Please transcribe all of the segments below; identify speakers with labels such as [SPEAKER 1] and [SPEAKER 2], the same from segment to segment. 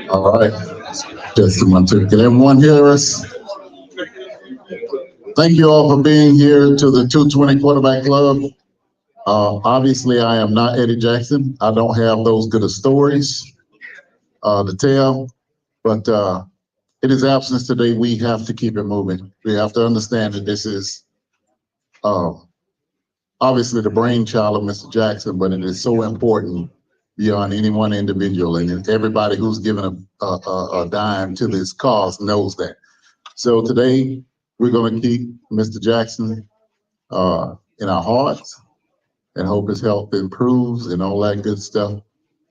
[SPEAKER 1] All right. Just one, two. Can everyone hear us? Thank you all for being here to the 220 Quarterback Club. Obviously, I am not Eddie Jackson. I don't have those good of stories to tell, but in his absence today, we have to keep it moving. We have to understand that this is obviously the brainchild of Mr. Jackson, but it is so important beyond any one individual, and everybody who's given a dime to this cause knows that. So today, we're going to keep Mr. Jackson in our hearts and hope his health improves and all that good stuff.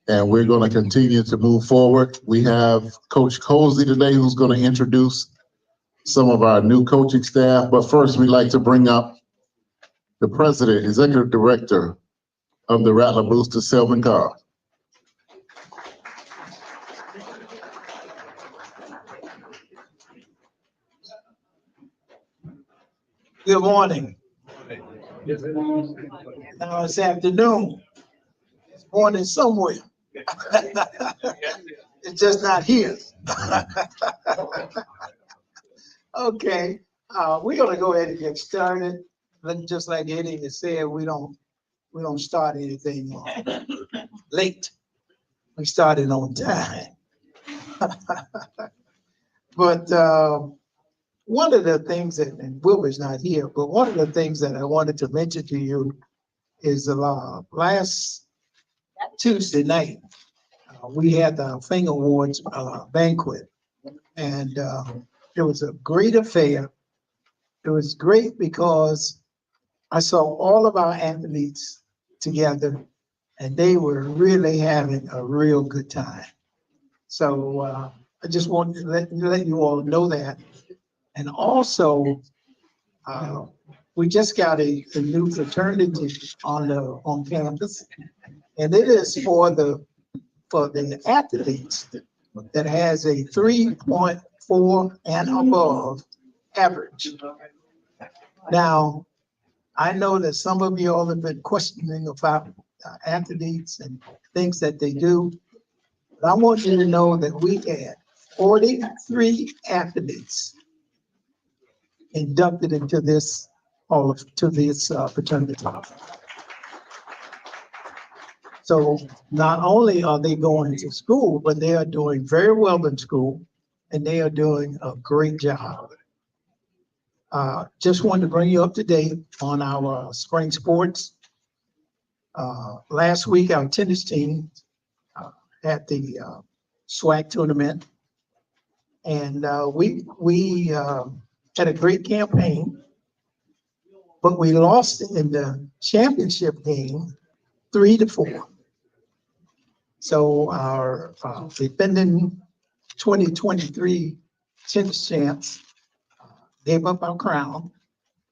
[SPEAKER 1] And we're going to continue to move forward. We have Coach COlzie today who's going to introduce some of our new coaching staff. But first, we'd like to bring up the president, executive director of the Rattler Boosters, Selvin Carr.
[SPEAKER 2] Good morning. Now it's afternoon. It's morning somewhere. It's just not here. Okay, we're gonna go ahead and get started. Just like Eddie has said, we don't start anything late. We started on time. But one of the things that, and Wilbur's not here, but one of the things that I wanted to mention to you is last Tuesday night, we had the Fing Awards banquet, and it was a great affair. It was great because I saw all of our athletes together, and they were really having a real good time. So I just wanted to let you all know that. And also, we just got a new fraternity on campus, and it is for the athletes that has a 3.4 and above average. Now, I know that some of you all have been questioning about athletes and things that they do. But I want you to know that we had 43 athletes inducted into this fraternity. So not only are they going to school, but they are doing very well in school, and they are doing a great job. Just wanted to bring you up to date on our spring sports. Last week, our tennis team had the SWAC tournament, and we had a great campaign, but we lost in the championship game 3-4. So our defending 2023 tennis champs gave up our crown,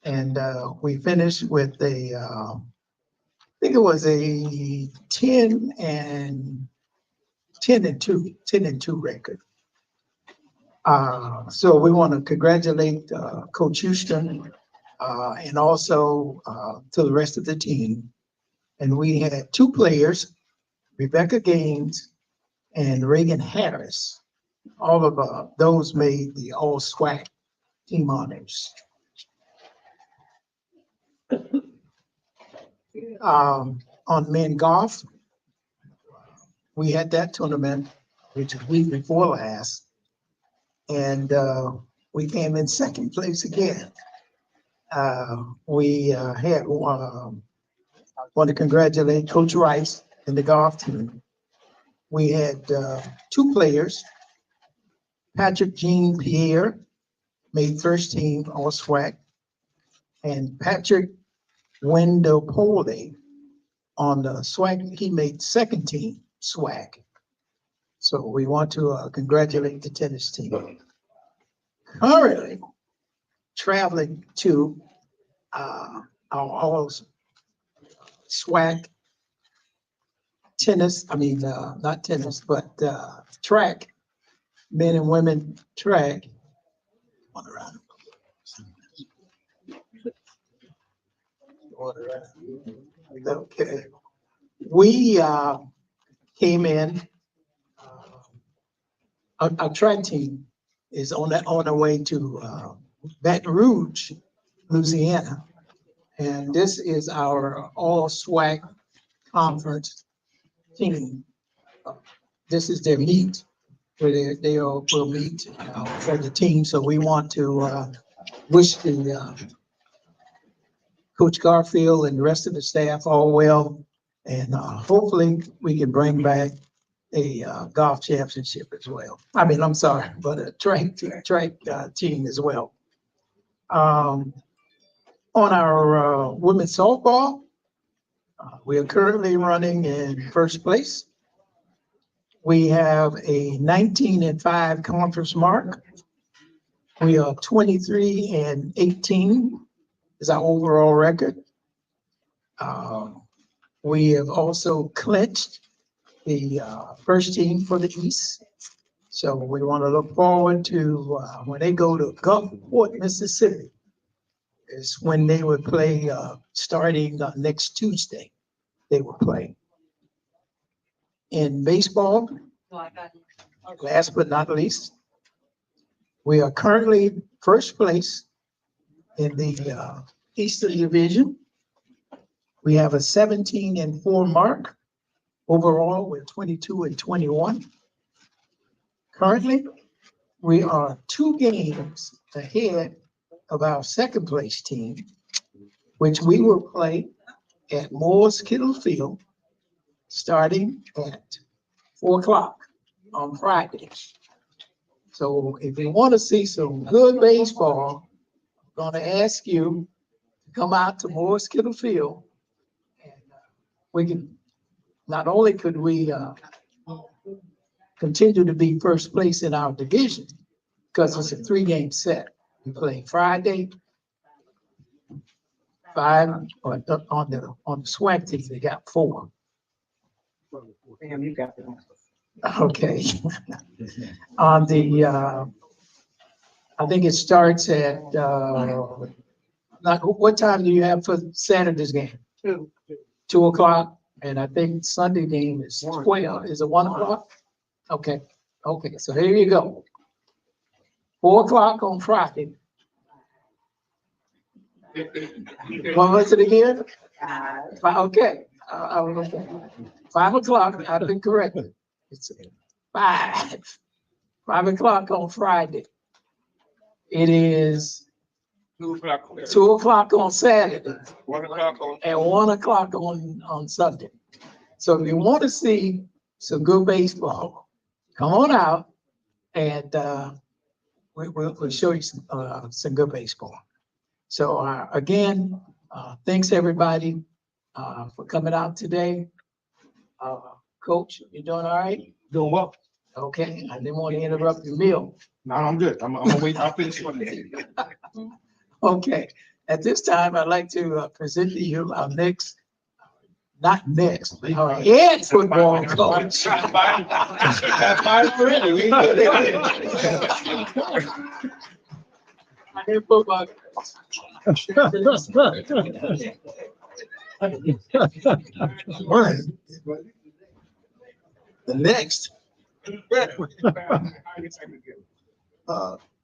[SPEAKER 2] and we finished with I think it was a 10-2 record. So we want to congratulate Coach Houston and also to the rest of the team. And we had two players, Rebecca Gaines and Reagan Harris. All of those made the all SWAC team honors. On men golf, we had that tournament, which was week before last, and we came in second place again. We had want to congratulate Coach Rice and the golf team. We had two players. Patrick Jean Pierre made first team all SWAC, and Patrick Wendell Poley on the SWAC, he made second team SWAC. So we want to congratulate the tennis team. Currently traveling to our all SWAC tennis, not tennis, but track, men and women track. Okay. We came in, our track team is on the way to Baton Rouge, Louisiana. And this is our all SWAC conference team. This is their meet where they all will meet for the team. So we want to wish the Coach Garfield and the rest of the staff all well. And hopefully we can bring back a golf championship as well. I'm sorry, but a track team as well. On our women's softball, we are currently running in first place. We have a 19-5 conference mark. We are 23-18 is our overall record. We have also clinched the first team for the East. So we want to look forward to when they go to Gulfport, Mississippi, is when they would play starting next Tuesday. They will play. In baseball, last but not least, we are currently first place in the Eastern Division. We have a 17-4 mark. Overall, we're 22-21. Currently, we are 2 games ahead of our second place team, which we will play at Moore's Kittle Field starting at 4 o'clock on Friday. So if you want to see some good baseball, I'm going to ask you to come out to Moore's Kittle Field. And we can, not only could we continue to be first place in our division, because it's a 3-game set. We play Friday, 5 on the SWAC team, they got 4.
[SPEAKER 3] Damn, you got that.
[SPEAKER 2] Okay. On the I think it starts at what time do you have for Saturday's game? 2 o'clock, and I think Sunday game is 12. Is it 1 o'clock? Okay, okay, so here you go. 4 o'clock on Friday. What was it again? Okay, I was okay. 5 o'clock, I've been corrected. It's 5 o'clock on Friday. It is 2 o'clock on Saturday.
[SPEAKER 4] 1 o'clock on.
[SPEAKER 2] And 1 o'clock on Sunday. So if you want to see some good baseball, come on out and we'll show you some good baseball. So again, thanks everybody for coming out today. Coach, you doing all right?
[SPEAKER 4] Doing well.
[SPEAKER 2] Okay, I didn't want to interrupt your meal.
[SPEAKER 4] No, I'm good. I'm gonna wait. I'll finish one.
[SPEAKER 2] Okay, at this time, I'd like to present to you our next, not next, but our head football coach. My head football
[SPEAKER 5] Right. The next.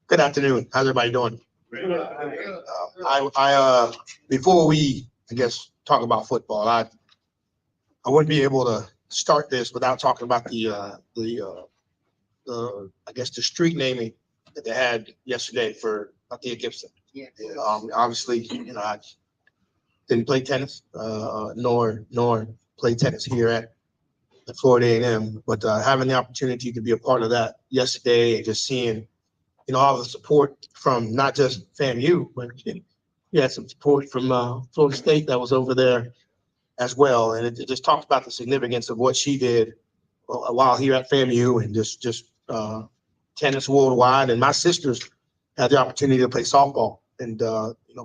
[SPEAKER 5] Good afternoon. How's everybody doing? Before we, I guess, talk about football, I wouldn't be able to start this without talking about I guess the street naming that they had yesterday for Thea Gibson. Obviously, I didn't play tennis, nor play tennis here at Florida A&M, but having the opportunity to be a part of that yesterday and just seeing, all the support from not just FAMU, but you had some support from Florida State that was over there as well. And it just talked about the significance of what she did while here at FAMU and just tennis worldwide. And my sisters had the opportunity to play softball, and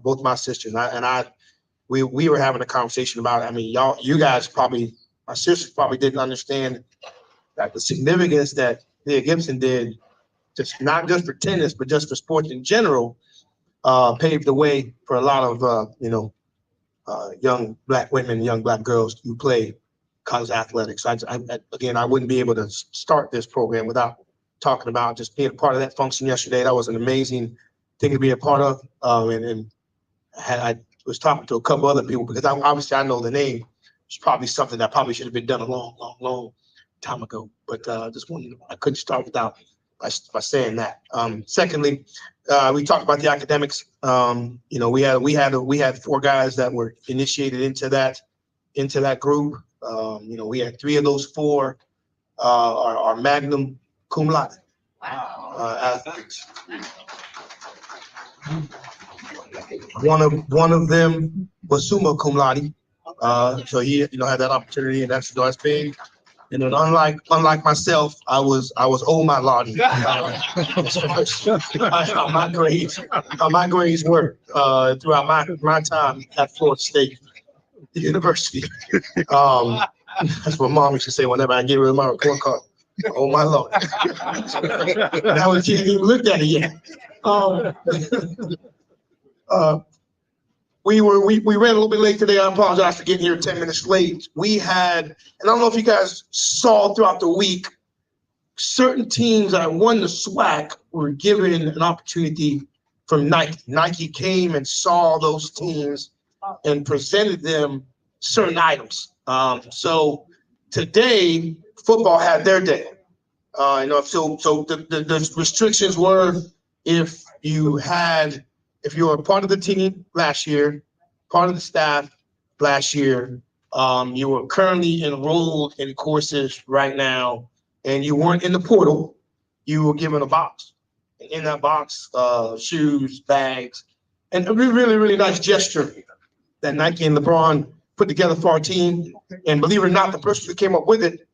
[SPEAKER 5] both my sisters we were having a conversation about it. I mean, you guys probably, my sisters probably didn't understand that the significance that Thea Gibson did, just not just for tennis, but just for sports in general, paved the way for a lot of young Black women, young Black girls to play college athletics. I wouldn't be able to start this program without talking about just being a part of that function yesterday. That was an amazing thing to be a part of. I was talking to a couple other people because obviously I know the name. It's probably something that probably should have been done a long time ago. But I couldn't start without by saying that. Secondly, we talked about the academics. We had 4 guys that were initiated into that group. We had 3 of those 4 are magnum cum laude athletes. One of them was summa cum laude. So he had that opportunity, and that's big. And then unlike myself, I was my laude. My grades were throughout my time at Florida State University. That's what mom used to say whenever I gave her my report card. Oh my Lord. Now we can't even look at it yet. We ran a little bit late today. I apologize for getting here 10 minutes late. We had, and I don't know if you guys saw throughout the week, certain teams that won the SWAC were given an opportunity from Nike. Nike came and saw those teams and presented them certain items. So today, football had their day. So the restrictions were if you were part of the team last year, part of the staff last year, you were currently enrolled in courses right now, and you weren't in the portal, you were given a box. And in that box, shoes, bags, and a really, really nice gesture that Nike and LeBron put together for our team. And believe it or not, the person who came up with it,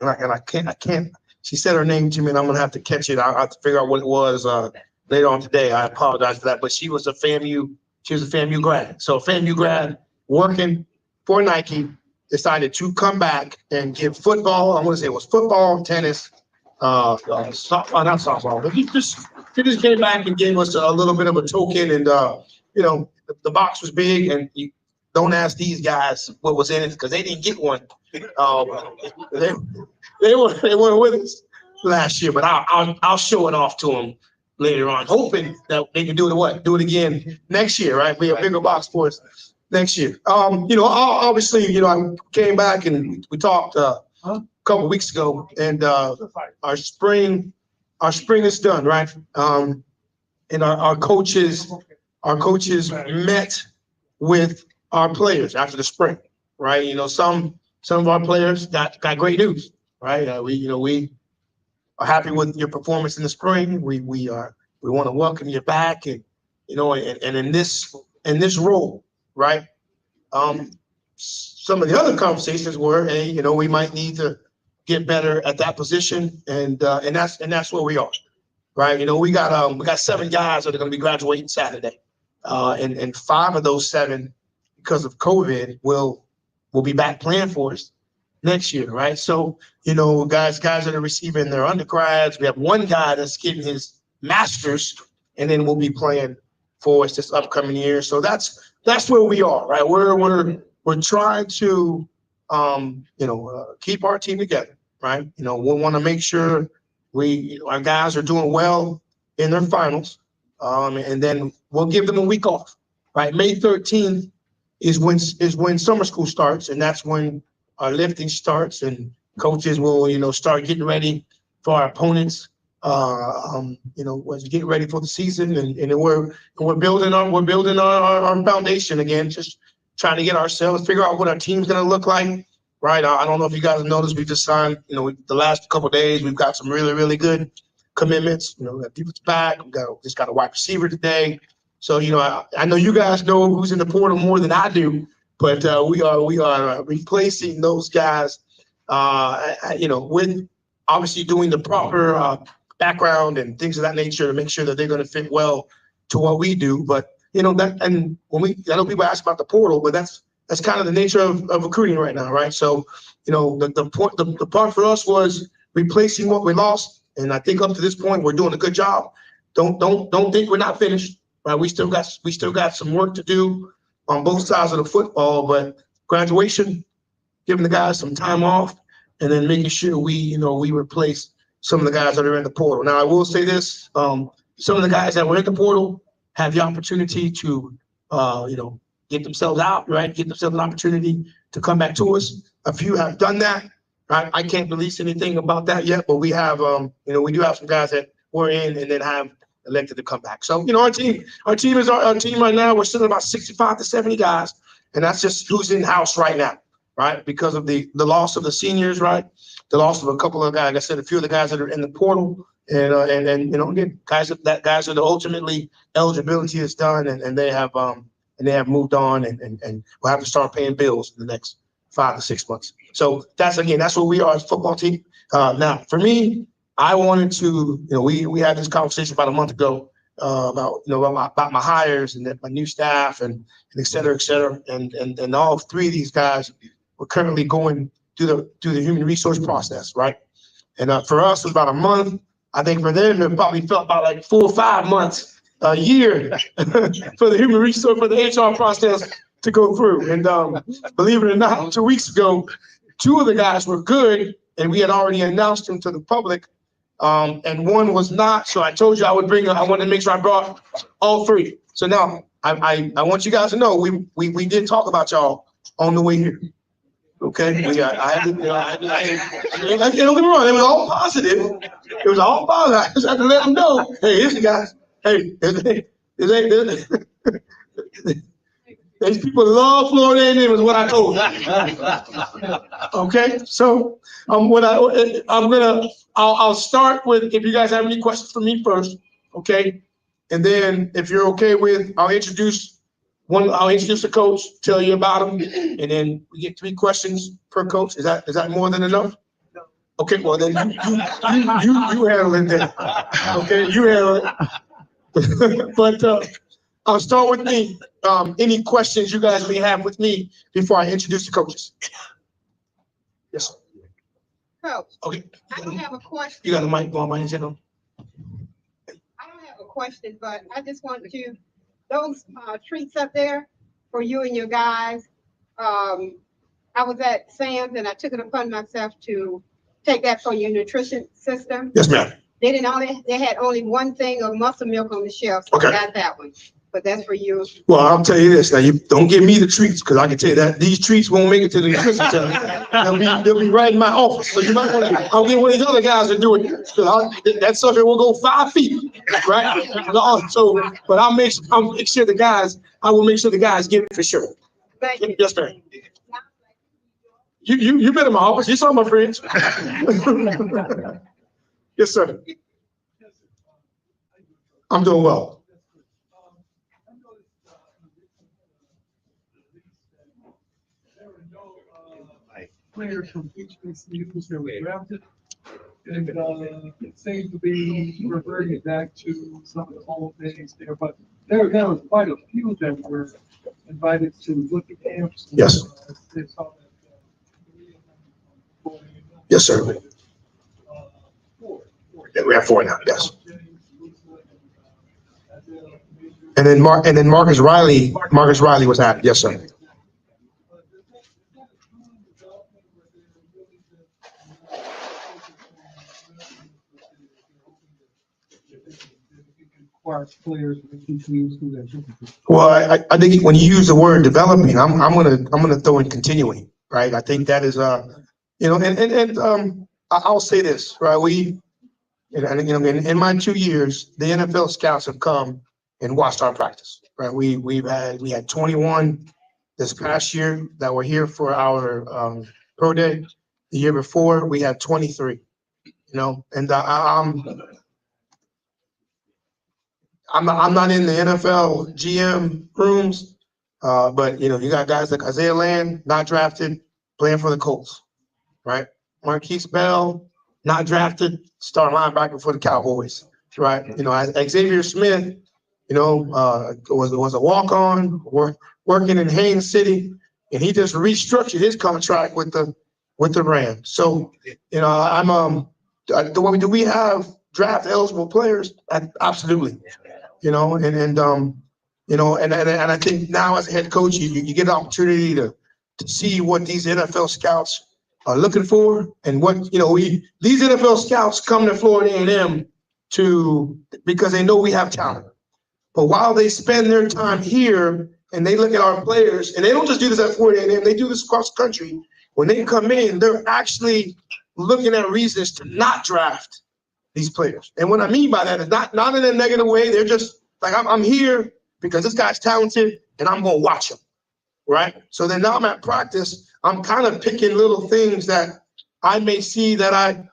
[SPEAKER 5] and I can't, she said her name to me, and I'm gonna have to catch it. I'll have to figure out what it was later on today. I apologize for that, but she was a FAMU grad. So a FAMU grad working for Nike decided to come back and give football. I want to say it was football, tennis, not softball, but he just came back and gave us a little bit of a token. And the box was big, and you don't ask these guys what was in it because they didn't get one. They weren't with us. last year, but I'll show it off to them later on, hoping that they can do it what? Do it again next year, right? Be a bigger box for us next year. Obviously, I came back and we talked a couple of weeks ago, and our spring is done, right? And our coaches met with our players after the spring, right? Some of our players got great news, right? We are happy with your performance in the spring. We want to welcome you back, and and in this role, right? Some of the other conversations were, hey, we might need to get better at that position, and that's where we are, right? We got 7 guys that are going to be graduating Saturday, and 5 of those 7, because of COVID, will be back playing for us next year, right? So, guys that are receiving their undergrads, we have 1 guy that's getting his master's, and then will be playing for us this upcoming year. So that's where we are, right? We're trying to, keep our team together, right? We want to make sure our guys are doing well in their finals, and then we'll give them a week off, right? May 13th is when summer school starts, and that's when our lifting starts, and coaches will, start getting ready for our opponents. Getting ready for the season, and then we're building our foundation again, just trying to get ourselves, figure out what our team's going to look like, right? I don't know if you guys have noticed, we just signed, the last couple of days, we've got some really, really good commitments. We got defensive back, just got a wide receiver today. So, I know you guys know who's in the portal more than I do, but we are replacing those guys, with obviously doing the proper background and things of that nature to make sure that they're going to fit well to what we do. But that, and I know people ask about the portal, but that's kind of the nature of recruiting right now, right? So, the part for us was replacing what we lost, and I think up to this point we're doing a good job. Don't think we're not finished, right? We still got some work to do on both sides of the football, but graduation, giving the guys some time off, and then making sure we replace some of the guys that are in the portal. Now, I will say this: some of the guys that were in the portal have the opportunity to, get themselves out, right? Get themselves an opportunity to come back to us. A few have done that, right? I can't release anything about that yet, but we have, we do have some guys that were in and then have elected to come back. So, our team right now. We're sitting about 65 to 70 guys, and that's just who's in house right now, right? Because of the loss of the seniors, right? The loss of a couple of guys. Like I said, a few of the guys that are in the portal, and again, guys that ultimately eligibility is done, and they have moved on, and we'll have to start paying bills in the next 5 to 6 months. So that's where we are as a football team. Now, for me, I wanted to, we had this conversation about a month ago about my hires and my new staff and et cetera, et cetera. And all 3 of these guys were currently going through the human resource process, right? And for us, it was about a month. I think for them, it probably felt about like 4 or 5 months, a year for the human resource, for the HR process to go through. And believe it or not, 2 weeks ago, 2 of the guys were good, and we had already announced them to the public. And 1 was not. So I told you I wanted to make sure I brought all 3. So now I want you guys to know we did talk about y'all on the way here. Okay, don't get me wrong. It was all positive. It was all positive. I just had to let them know. Hey, here's the guys. Hey, these people love Florida A&M is what I told them. Okay, so I'll start with, if you guys have any questions for me first, okay, and then if you're okay with, I'll introduce the coach, tell you about him, and then we get 3 questions per coach. Is that more than enough? Okay, well then you handle it then. Okay, you handle it. But I'll start with me. Any questions you guys may have with me before I introduce the coaches? Yes.
[SPEAKER 6] Coach,
[SPEAKER 5] Okay.
[SPEAKER 6] I don't have a question.
[SPEAKER 5] You got the mic going, my channel.
[SPEAKER 6] I don't have a question, but I just want to, those treats up there for you and your guys. I was at Sam's and I took it upon myself to take that for your nutrition system.
[SPEAKER 5] Yes, ma'am.
[SPEAKER 6] They had only one thing of muscle milk on the shelf, so
[SPEAKER 5] Okay.
[SPEAKER 6] I got that one. But that's for you.
[SPEAKER 5] Well, I'll tell you this, now you don't give me the treats, because I can tell you that these treats won't make it to the nutrition center. They'll be right in my office. So you might want to, I'll get one of these other guys to do it. That sucker will go 5 feet, right? So, but I'll make sure I will make sure the guys get it for sure.
[SPEAKER 6] Thank you.
[SPEAKER 5] Yes, ma'am. You been in my office. You saw my friends. Yes, sir. I'm doing well.
[SPEAKER 7] Players from HBCUs that were drafted, and it seems to be reverting back to some of the old days there. But there was quite a few that were invited to look at camps.
[SPEAKER 5] Yes.
[SPEAKER 7] They saw that,
[SPEAKER 5] Yes, sir. Yeah, we have 4 now. Yes. And then Marcus Riley was at. Yes, sir.
[SPEAKER 7] players from HBCUs who they're looking for.
[SPEAKER 5] Well, I think when you use the word developing, I'm gonna throw in continuing, right? I think that is I'll say this, right? In my 2 years, the NFL scouts have come and watched our practice, right? We had 21 this past year that were here for our pro day. The year before, we had 23. And I'm not in the NFL GM rooms, but you got guys like Isaiah Land, not drafted, playing for the Colts, right? Marquise Bell, not drafted, star linebacker for the Cowboys, right? Xavier Smith, was a walk-on, working in Haines City, and he just restructured his contract with the Rams. So, do we have draft eligible players? Absolutely. And I think now as a head coach, you get an opportunity to see what these NFL scouts are looking for, and what these NFL scouts come to Florida A&M because they know we have talent. But while they spend their time here and they look at our players, and they don't just do this at Florida A&M, they do this across the country. When they come in, they're actually looking at reasons to not draft these players. And what I mean by that is not in a negative way. They're just like, I'm here because this guy's talented and I'm gonna watch him, right? So then now I'm at practice, I'm kind of picking little things that I may see that I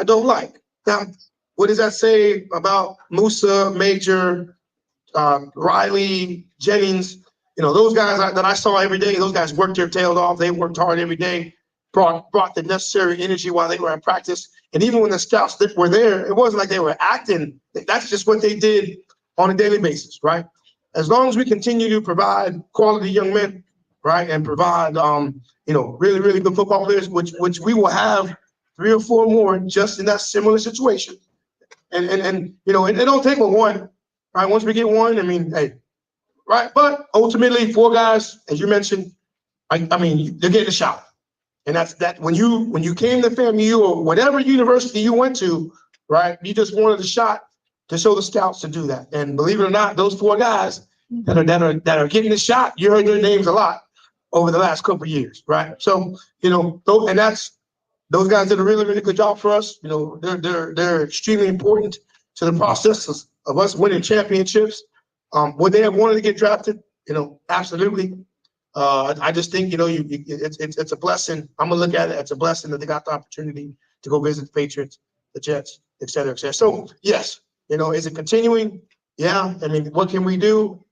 [SPEAKER 5] don't like. Now, what does that say about Musa, Major, Riley, Jennings? Those guys that I saw every day, those guys worked their tails off. They worked hard every day, brought the necessary energy while they were at practice. And even when the scouts were there, it wasn't like they were acting. That's just what they did on a daily basis, right? As long as we continue to provide quality young men, right, and provide, really, really good football players, which we will have 3 or 4 more just in that similar situation. And it don't take but one, right? Once we get one, hey, right? But ultimately, 4 guys, as you mentioned, they're getting a shot. And that's that when you came to FAMU or whatever university you went to, right? You just wanted a shot to show the scouts to do that. And believe it or not, those 4 guys that are getting the shot, you heard their names a lot over the last couple of years, right? So, and that's those guys did a really, really good job for us. They're extremely important to the process of us winning championships. Would they have wanted to get drafted? Absolutely. I just think, it's a blessing. I'm gonna look at it. It's a blessing that they got the opportunity to go visit the Patriots, the Jets, et cetera, et cetera. So yes, is it continuing? Yeah. What can we do?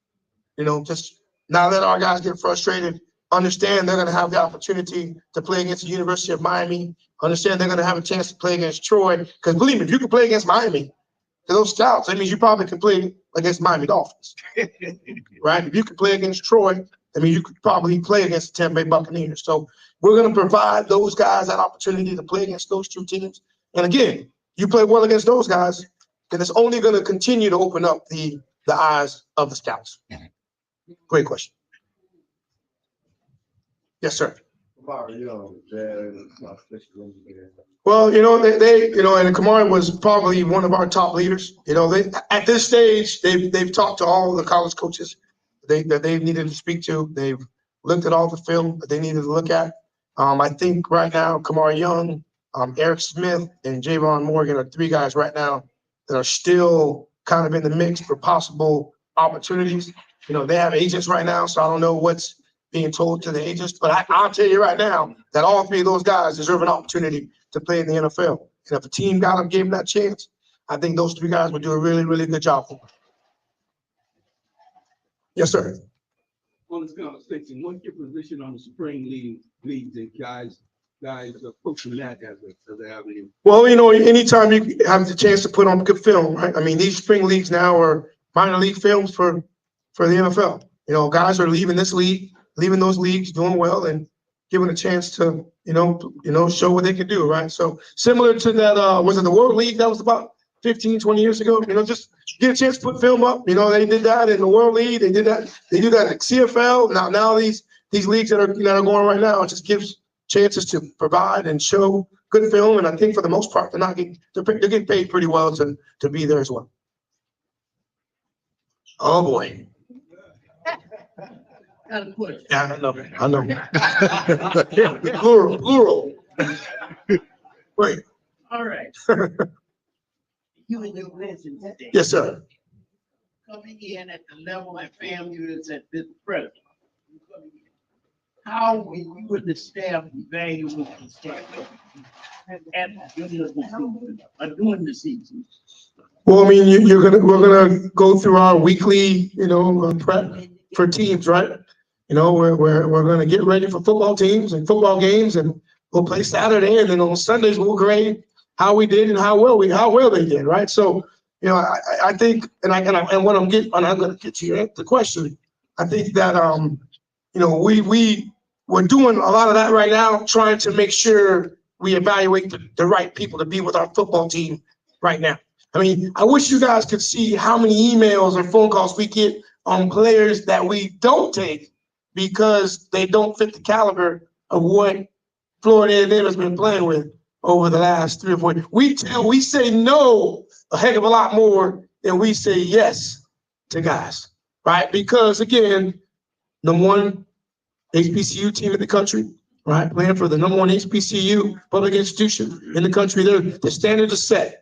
[SPEAKER 5] Just now let our guys get frustrated, understand they're gonna have the opportunity to play against the University of Miami, understand they're gonna have a chance to play against Troy. Because believe me, if you can play against Miami, to those scouts, that means you probably can play against Miami Dolphins. Right? If you can play against Troy, you could probably play against the Tampa Bay Buccaneers. So we're going to provide those guys that opportunity to play against those 2 teams. And again, you play well against those guys, then it's only going to continue to open up the eyes of the scouts. Great question. Yes, sir. Well, and Kamari was probably one of our top leaders. At this stage, they've talked to all the college coaches that they needed to speak to. They've looked at all the film that they needed to look at. I think right now, Kamari Young, Eric Smith, and Javon Morgan are three guys right now that are still kind of in the mix for possible opportunities. They have agents right now, so I don't know what's being told to the agents, but I'll tell you right now that all three of those guys deserve an opportunity to play in the NFL. And if a team got them, gave them that chance, I think those three guys would do a really, really good job for them. Yes, sir.
[SPEAKER 8] On this conversation, what's your position on the spring leagues and guys approaching that as an avenue?
[SPEAKER 5] Well, anytime you have the chance to put on good film, right? I mean, these spring leagues now are minor league films for the NFL. Guys are leaving this league, leaving those leagues, doing well, and given a chance to, show what they can do, right? So similar to that, was it the World League that was about 15, 20 years ago? Just get a chance to put film up. They did that in the World League. They did that. They do that in CFL. Now these leagues that are going right now, it just gives chances to provide and show good film. And I think for the most part, they're getting paid pretty well to be there as well. Oh boy.
[SPEAKER 8] Got a question.
[SPEAKER 5] Yeah, I know. Plural. Wait.
[SPEAKER 8] All right. You and your legend today.
[SPEAKER 5] Yes, sir.
[SPEAKER 8] Coming in at the level that FAMU is at this present. How will you and the staff evaluate the staff at during the season?
[SPEAKER 5] Well, I mean, we're gonna go through our weekly, prep for teams, right? We're gonna get ready for football teams and football games, and we'll play Saturday, and then on Sundays we'll grade how we did and how well they did, right? So, I think, and I'm gonna get to the question. I think that we're doing a lot of that right now, trying to make sure we evaluate the right people to be with our football team right now. I mean, I wish you guys could see how many emails or phone calls we get on players that we don't take because they don't fit the caliber of what Florida A&M has been playing with over the last 3 or 4 years. We say no a heck of a lot more than we say yes to guys, right? Because again, number one HBCU team in the country, right? Playing for the number one HBCU public institution in the country. The standards are set.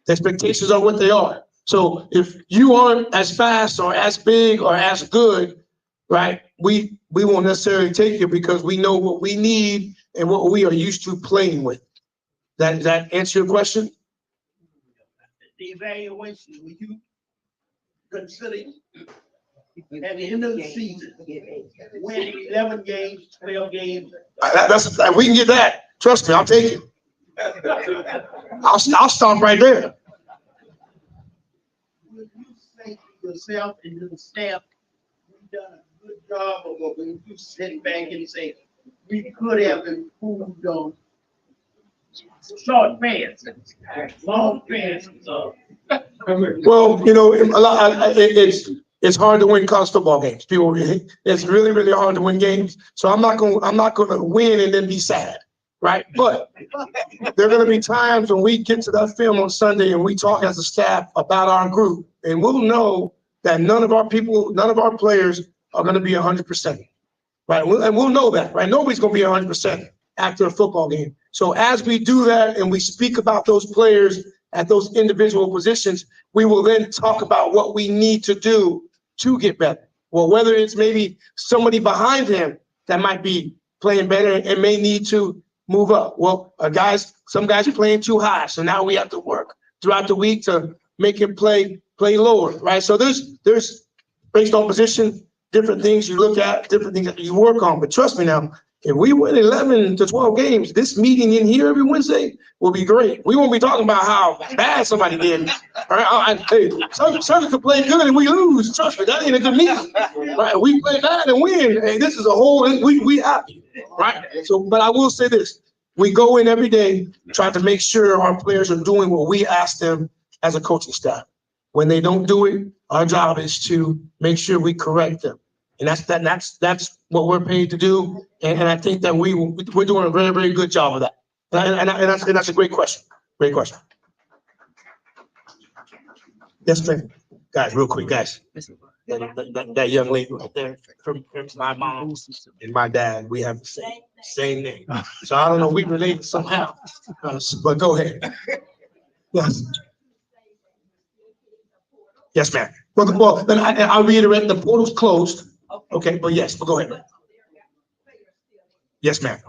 [SPEAKER 5] The expectations are what they are. So if you aren't as fast or as big or as good, right, we won't necessarily take you because we know what we need and what we are used to playing with. Does that answer your question?
[SPEAKER 8] The evaluation, will you consider at the end of the season, winning 11 games, 12 games?
[SPEAKER 5] If we can get that, trust me, I'll take it. I'll stop right there.
[SPEAKER 8] Will you say to yourself and to the staff, we've done a good job, or will you sit back and say, we could have improved on short pants, long pants?
[SPEAKER 5] Well, it's hard to win college football games. It's really, really hard to win games. So I'm not going to win and then be sad, right? But there are going to be times when we get to that film on Sunday and we talk as a staff about our group, and we'll know that none of our players are going to be 100%, right? And we'll know that, right? Nobody's going to be 100% after a football game. So as we do that and we speak about those players at those individual positions, we will then talk about what we need to do to get better. Well, whether it's maybe somebody behind him that might be playing better and may need to move up. Well, some guys are playing too high, so now we have to work throughout the week to make him play lower, right? So there's based on position, different things you look at, different things that you work on. But trust me now, if we win 11 to 12 games, this meeting in here every Wednesday will be great. We won't be talking about how bad somebody did. All right, hey, some could play good and we lose. Trust me, that ain't a good meeting. Right? We play bad and win. Hey, this is a whole. We happy, right? So, but I will say this: we go in every day, try to make sure our players are doing what we ask them as a coaching staff. When they don't do it, our job is to make sure we correct them And that's what we're paid to do. And I think that we're doing a very, very good job of that. And that's a great question. Great question. Yes, ma'am. Guys, real quick, guys. That young lady right there, from my mom and my dad, we have the same name. So I don't know, we related somehow, but go ahead. Yes. Yes, ma'am. Well, then I'll reiterate, the portal's closed. Okay, but yes, but go ahead. Yes, ma'am.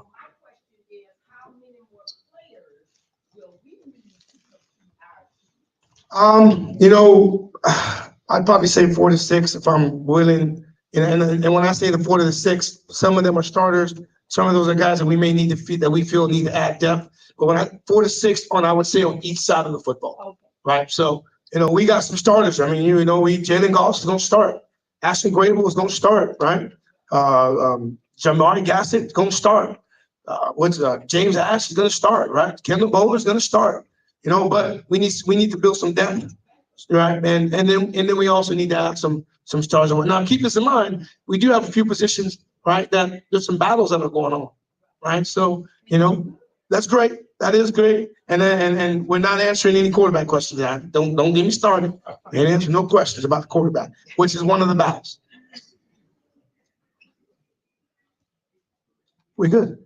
[SPEAKER 5] You know, I'd probably say 4 to 6 if I'm willing. And when I say the 4 to 6, some of them are starters. Some of those are guys that we may need to feed, that we feel need to add depth. But when 4 to 6 I would say on each side of the football, right? So, we got some starters. I mean, Jalen Goss is gonna start. Ashton Grable is gonna start, right? Jamari Gassett is gonna start. James Ash is gonna start, right? Kendall Bowler is gonna start. But we need to build some depth, right? And then we also need to add some stars and whatnot. Keep this in mind, we do have a few positions, right? That there's some battles that are going on, right? So, that's great. That is great. And we're not answering any quarterback questions. Don't get me started. And answer no questions about the quarterback, which is one of the battles. We good?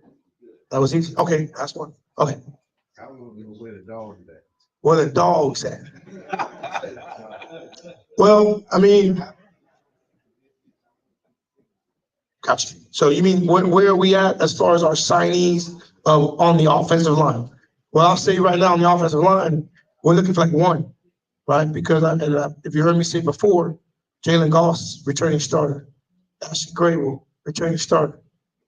[SPEAKER 5] That was easy. Okay, that's one. Okay.
[SPEAKER 9] I don't know where the dog is at.
[SPEAKER 5] Where the dog's at. Well, I mean, gotcha. So you mean where are we at as far as our signees on the offensive line? Well, I'll say right now on the offensive line, we're looking for like one, right? Because if you heard me say before, Jalen Goss, returning starter. Ashton Grable, returning starter.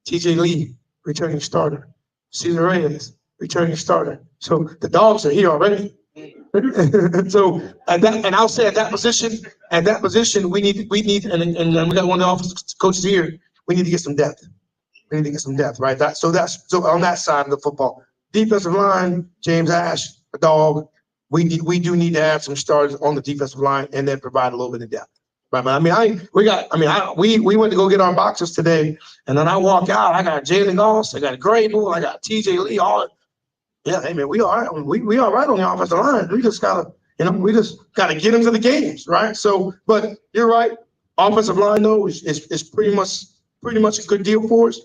[SPEAKER 5] TJ Lee, returning starter. Cesar Reyes, returning starter. So the dogs are here already. So and I'll say at that position, we need, and we got one of the offensive coaches here. We need to get some depth. We need to get some depth, right? So on that side of the football. Defensive line, James Ash, a dog. We do need to have some starters on the defensive line and then provide a little bit of depth. Right, but we went to go get our boxes today, and then I walk out. I got Jalen Goss, I got Grable, I got TJ Lee, all. Yeah, hey man, we all right. We all right on the offensive line. We just gotta get into the games, right? So, but you're right. Offensive line though is pretty much a good deal for us. It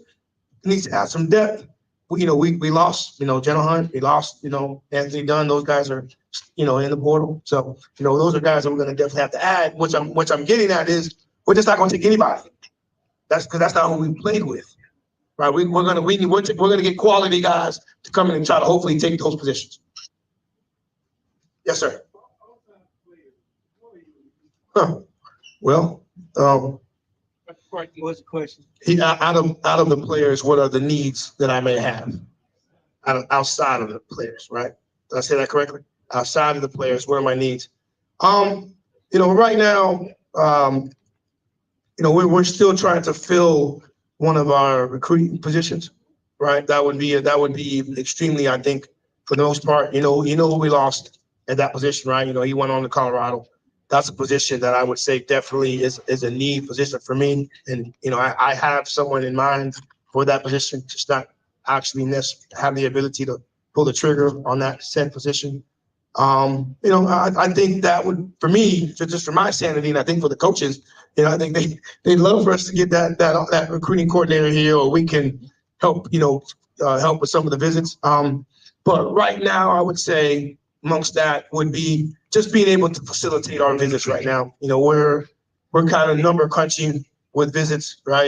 [SPEAKER 5] needs to add some depth. We lost, Jenna Hunt. We lost, Anthony Dunn. Those guys are, in the portal. So, those are guys that we're gonna definitely have to add. Which I'm getting at is we're just not gonna take anybody. That's because that's not who we played with. Right, we're gonna get quality guys to come in and try to hopefully take those positions. Yes, sir. Huh. Well,
[SPEAKER 3] What's the question?
[SPEAKER 5] Out of the players, what are the needs that I may have? Outside of the players, right? Did I say that correctly? Outside of the players, what are my needs? Right now, we're still trying to fill one of our recruiting positions, right? That would be extremely, I think, for the most part. Who we lost at that position, right? He went on to Colorado. That's a position that I would say definitely is a need position for me. And I have someone in mind for that position, just not actually have the ability to pull the trigger on that said position. I think that would, for me, just for my sanity, and I think for the coaches, I think they'd love for us to get that recruiting coordinator here, or we can help, help with some of the visits. But right now, I would say amongst that would be just being able to facilitate our visits right now. We're kind of number crunching with visits, right?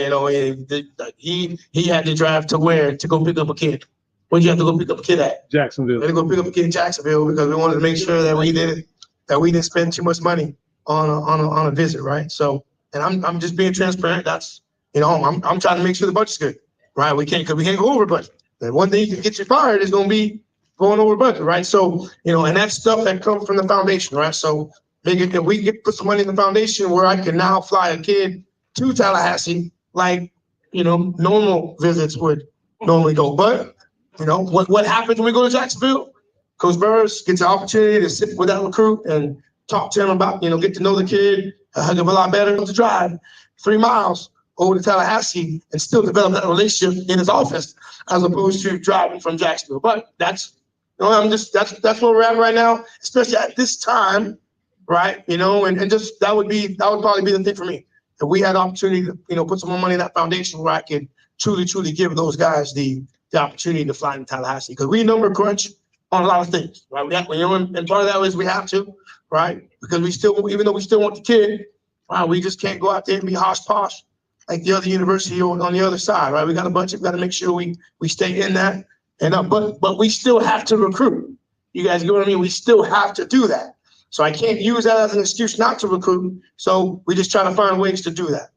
[SPEAKER 5] He had to drive to where to go pick up a kid. Where'd you have to go pick up a kid at?
[SPEAKER 7] Jacksonville.
[SPEAKER 5] We had to go pick up a kid in Jacksonville because we wanted to make sure that we didn't spend too much money on a visit, right? So, and I'm just being transparent. That's I'm trying to make sure the budget's good, right? We can't go over budget. And one thing you can get you fired is going to be going over budget, right? So, and that's stuff that comes from the foundation, right? So, if we put some money in the foundation where I can now fly a kid to Tallahassee, like normal visits would normally go, but. What happens when we go to Jacksonville? Coach Burris gets an opportunity to sit with that recruit and talk to him about, get to know the kid a hell of a lot better to drive 3 miles over to Tallahassee and still develop that relationship in his office as opposed to driving from Jacksonville. But that's, that's where we're at right now, especially at this time, right? And just that would probably be the thing for me. If we had the opportunity to, put some more money in that foundation where I could truly give those guys the opportunity to fly in Tallahassee, because we number crunch on a lot of things, right? And part of that is we have to, right? Because even though we still want the kid, right, we just can't go out there and be hosh posh like the other university on the other side, right? We got a budget, we got to make sure we stay in that. And but we still have to recruit. You guys get what I mean? We still have to do that. So I can't use that as an excuse not to recruit. So we just try to find ways to do that.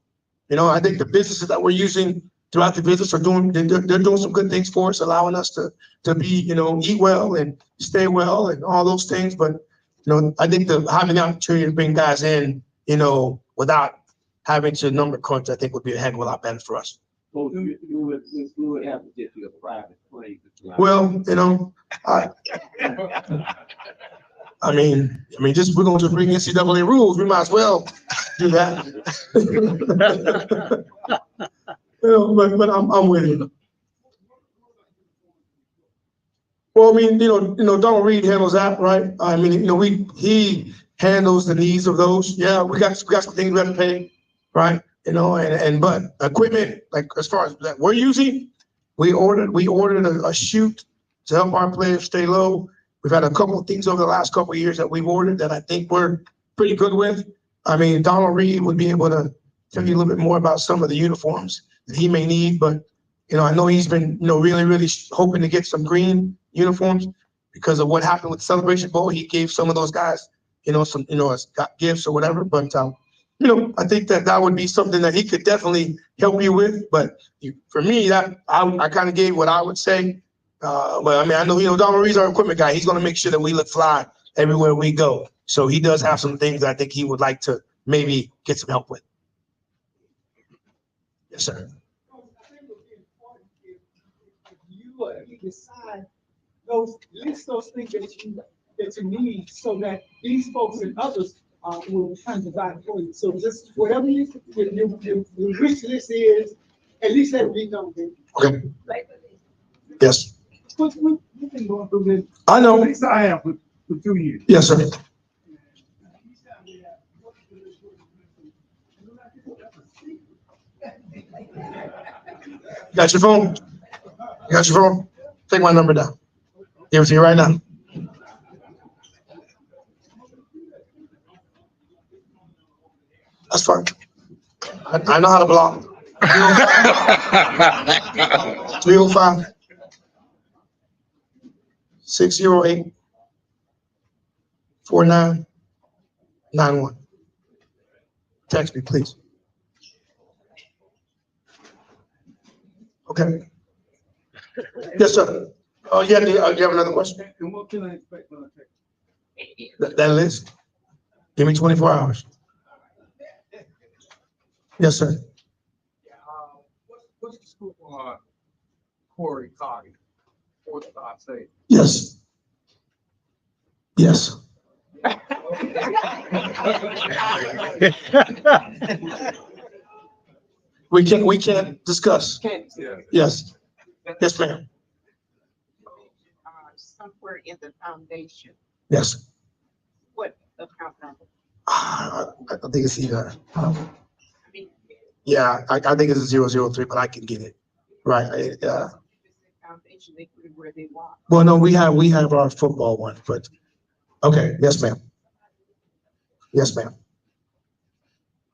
[SPEAKER 5] I think the businesses that we're using throughout the business are doing some good things for us, allowing us to be, eat well and stay well and all those things. But, I think having the opportunity to bring guys in, without having to number crunch, I think would be a heck of a lot better for us.
[SPEAKER 3] Well, you would have to get to a private plane.
[SPEAKER 5] Well, I mean, just we're going to bring NCAA rules. We might as well do that. But I'm with you. Well, I mean, Donald Reed handles that, right? I mean, he handles the needs of those. Yeah, we got some things we have to pay, right? But equipment, like as far as that we're using, we ordered a chute to help our players stay low. We've had a couple of things over the last couple of years that we've ordered that I think we're pretty good with. I mean, Donald Reed would be able to tell you a little bit more about some of the uniforms that he may need, but I know he's been, really hoping to get some green uniforms because of what happened with the Celebration Bowl. He gave some of those guys, some, as gifts or whatever. But I think that would be something that he could definitely help you with. But for me, that I kind of gave what I would say. But I mean, I know, Donald Reed's our equipment guy. He's going to make sure that we look fly everywhere we go. So he does have some things that I think he would like to maybe get some help with. Yes, sir.
[SPEAKER 7] You decide list those things that you need so that these folks and others will kind of provide for you. So just whatever your wish list is, at least let me know.
[SPEAKER 5] Okay. Yes.
[SPEAKER 7] You've been going through this.
[SPEAKER 5] I know.
[SPEAKER 7] At least I have for 2 years.
[SPEAKER 5] Yes, sir. You got your phone? You got your phone? Take my number down. Give it to you right now. That's fine. I know how to block. 305 608 4991. Text me, please. Okay. Yes, sir. Oh, yeah. Do you have another question?
[SPEAKER 7] And what can I expect when I take?
[SPEAKER 5] That list? Give me 24 hours. Yes, sir.
[SPEAKER 7] What's the scoop on Corey Cotty? Orthodox State.
[SPEAKER 5] Yes. Yes. We can't discuss. Yes. Yes, ma'am.
[SPEAKER 6] Somewhere in the foundation,
[SPEAKER 5] Yes.
[SPEAKER 6] what account number?
[SPEAKER 5] I think it's either.
[SPEAKER 6] I mean,
[SPEAKER 5] Yeah, I think it's a 003, but I can get it. Right.
[SPEAKER 6] foundation, they put it where they want.
[SPEAKER 5] Well, no, we have our football one, but okay. Yes, ma'am. Yes, ma'am.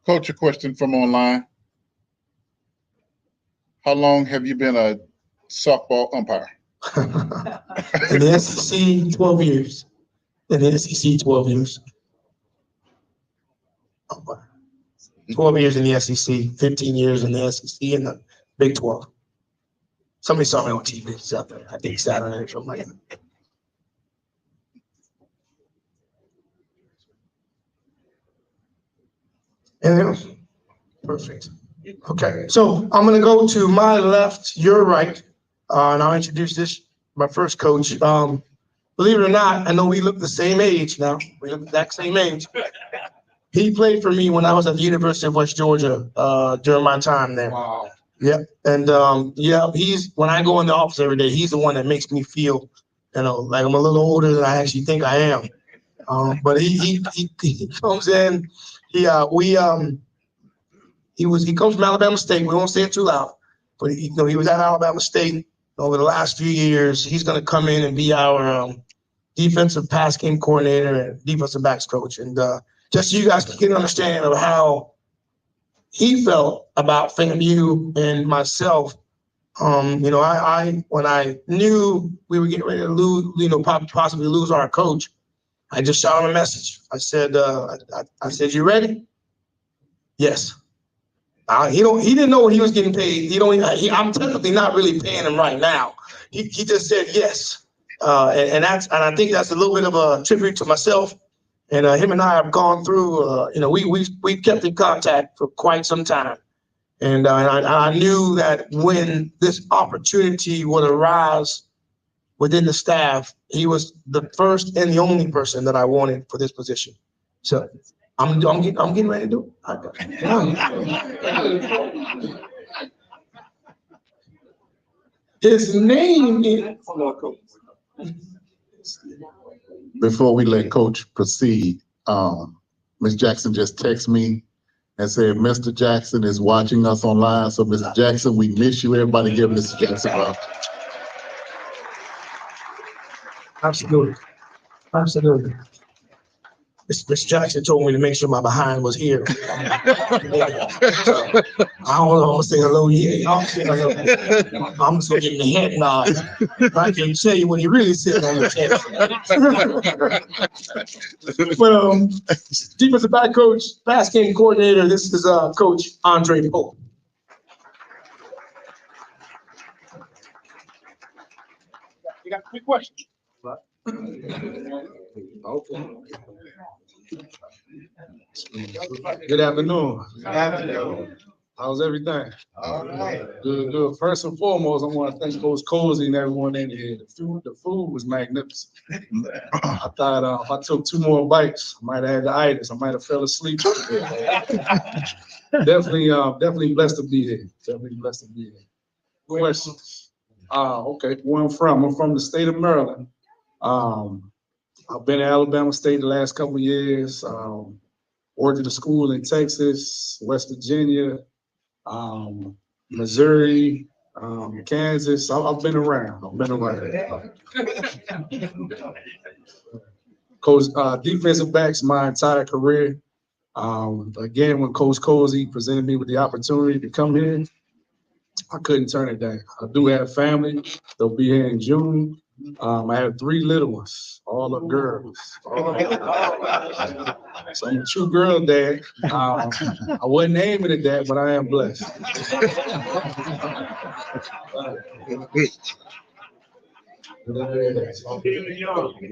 [SPEAKER 10] Coach, a question from online. How long have you been a softball umpire?
[SPEAKER 5] In the SEC, 12 years. In the SEC, 12 years. 12 years in the SEC, 15 years in the SEC and the Big 12. Somebody saw me on TV. It's out there. I think Saturday or something like that. Anything else? Perfect. Okay, so I'm gonna go to my left, your right, and I'll introduce my first coach. Believe it or not, I know we look the same age now. We look the exact same age. He played for me when I was at the University of West Georgia, during my time there.
[SPEAKER 4] Wow.
[SPEAKER 5] Yep. And yeah, he's when I go in the office every day, he's the one that makes me feel, like I'm a little older than I actually think I am. But he comes in, he comes from Alabama State. We won't say it too loud, but he was at Alabama State over the last few years. He's going to come in and be our defensive pass game coordinator and defensive backs coach. And just so you guys can get an understanding of how he felt about FAMU and myself. I when I knew we were getting ready to lose, possibly lose our coach, I just shot him a message. I said, "You ready?" Yes. He didn't know what he was getting paid. I'm technically not really paying him right now. He just said yes, and I think that's a little bit of a tribute to myself. And him and I have gone through. We've kept in contact for quite some time, and I knew that when this opportunity would arise within the staff, he was the first and the only person that I wanted for this position. So I'm getting ready to do it. His name is.
[SPEAKER 1] Before we let Coach proceed, Ms. Jackson just texted me and said, Mr. Jackson is watching us online. So Mr. Jackson, we miss you. Everybody give Mr. Jackson a round.
[SPEAKER 5] Absolutely. Absolutely. Miss Jackson told me to make sure my behind was here. I don't want to say hello yet. I'm just going to give him the head nod. I can tell you when he really sitting on the chest. Well, defensive back coach, pass game coordinator, this is Coach Andre Pope.
[SPEAKER 4] You got a quick question.
[SPEAKER 11] Okay. Good afternoon. How's everything?
[SPEAKER 8] All right.
[SPEAKER 11] Good, good. First and foremost, I want to thank Coach COlzie and everyone in here. The food was magnificent. I thought if I took 2 more bites, I might have had the itis. I might have fell asleep. Definitely blessed to be here. Definitely blessed to be here. Questions? Okay. Where I'm from the state of Maryland. I've been at Alabama State the last couple of years. Worked at a school in Texas, West Virginia, Missouri, Kansas. I've been around. Coach, defensive backs my entire career. Again, when Coach COlzie presented me with the opportunity to come here, I couldn't turn it down. I do have family. They'll be here in June. I have 3 little ones, all are girls. So I'm a true girl dad. I wasn't aiming at that, but I am blessed.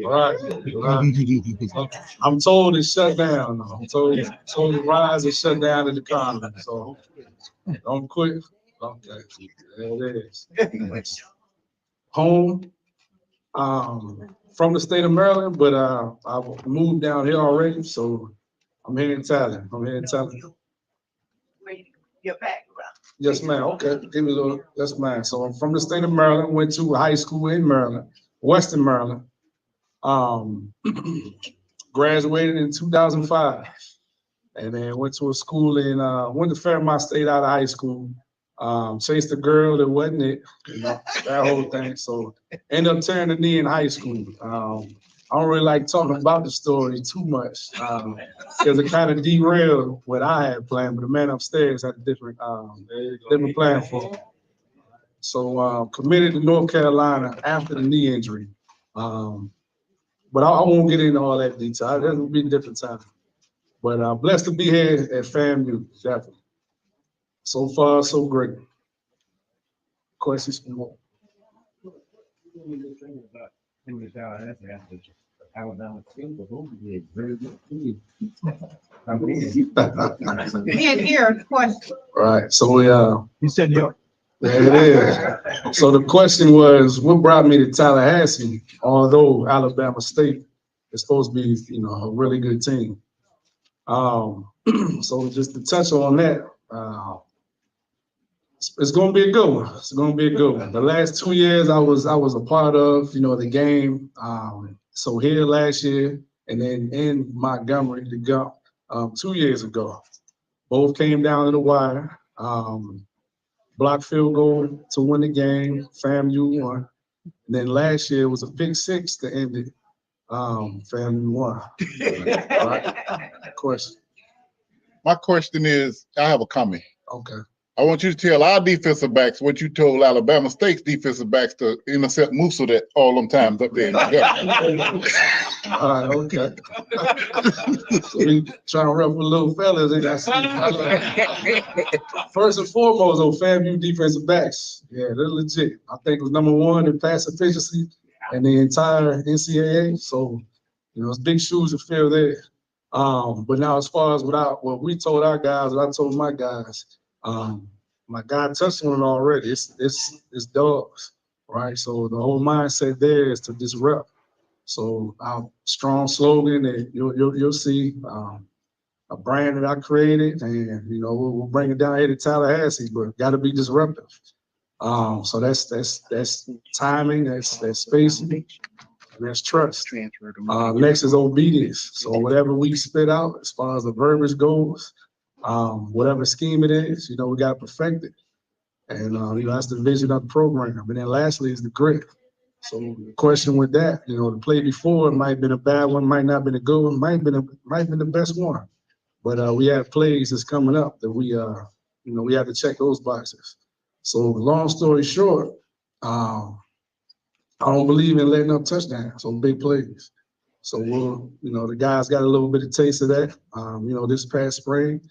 [SPEAKER 11] Right. I'm told it's shut down. I'm told the rise is shut down in the economy. So don't quit. Okay. There it is. Home. From the state of Maryland, but I've moved down here already, so I'm here in Thailand.
[SPEAKER 8] Your background.
[SPEAKER 11] Yes, ma'am. Okay, give me a little. Yes, ma'am. So I'm from the state of Maryland. Went to high school in Maryland, Western Maryland. Graduated in 2005, and then went to a school went to Fairmont State out of high school. Chased a girl that wasn't it, that whole thing. So ended up tearing the knee in high school. I don't really like talking about the story too much because it kind of derailed what I had planned, but the man upstairs had a different plan for me. So committed to North Carolina after the knee injury. But I won't get into all that detail. That will be a different time. But blessed to be here at FAMU, definitely. So far, so great. Questions from more?
[SPEAKER 6] Can't hear a question.
[SPEAKER 11] Right. So
[SPEAKER 7] You said yeah.
[SPEAKER 11] there it is. So the question was, what brought me to Tallahassee? Although Alabama State is supposed to be, a really good team. So just to touch on that, it's gonna be a good one. It's gonna be a good one. The last 2 years I was a part of, the game. So here last year and then in Montgomery to go 2 years ago. Both came down to the wire. Block field goal to win the game. FAMU won. And then last year was a pick six to end it. FAMU won. Right? Question.
[SPEAKER 10] My question is, I have a comment.
[SPEAKER 11] Okay.
[SPEAKER 10] I want you to tell our defensive backs what you told Alabama State's defensive backs to intercept Musa that all them times up there.
[SPEAKER 11] All right, okay. So we trying to rep with little fellas. First and foremost, on FAMU defensive backs, yeah, they're legit. I think it was #1 in pass efficiency in the entire NCAA. So, it's big shoes to fill there. But now as far as what we told our guys, what I told my guys, my guy touched on it already. It's dogs, right? So the whole mindset there is to disrupt. So our strong slogan, and you'll see a brand that I created, and we'll bring it down here to Tallahassee, but got to be disruptive. So that's timing, that's spacing, that's trust. Next is obedience. So whatever we spit out as far as the verbiage goes, whatever scheme it is, we got to perfect it. And that's the vision of the program. And then lastly is the grit. So the question with that, the play before might have been a bad one, might not have been a good one, might have been the best one. But we have plays that's coming up that we have to check those boxes. So long story short, I don't believe in letting up touchdowns on big plays. So the guys got a little bit of taste of that, this past spring,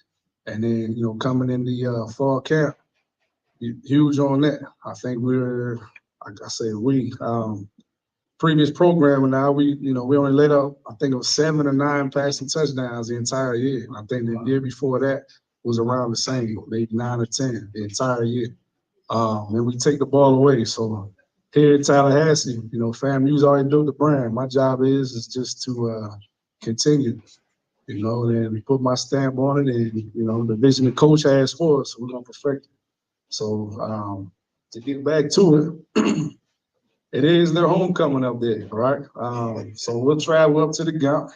[SPEAKER 11] and then coming in the fall camp, huge on that. I think previous programming now, we only let up, I think it was 7 or 9 passing touchdowns the entire year. And I think the year before that was around the same, maybe 9 or 10 the entire year. And we take the ball away. So here in Tallahassee, FAMU's already built the brand. My job is just to continue, and put my stamp on it, and the vision the coach has for us, we're gonna perfect it. So to get back to it, it is their homecoming up there, right? So we'll travel up to the Gump,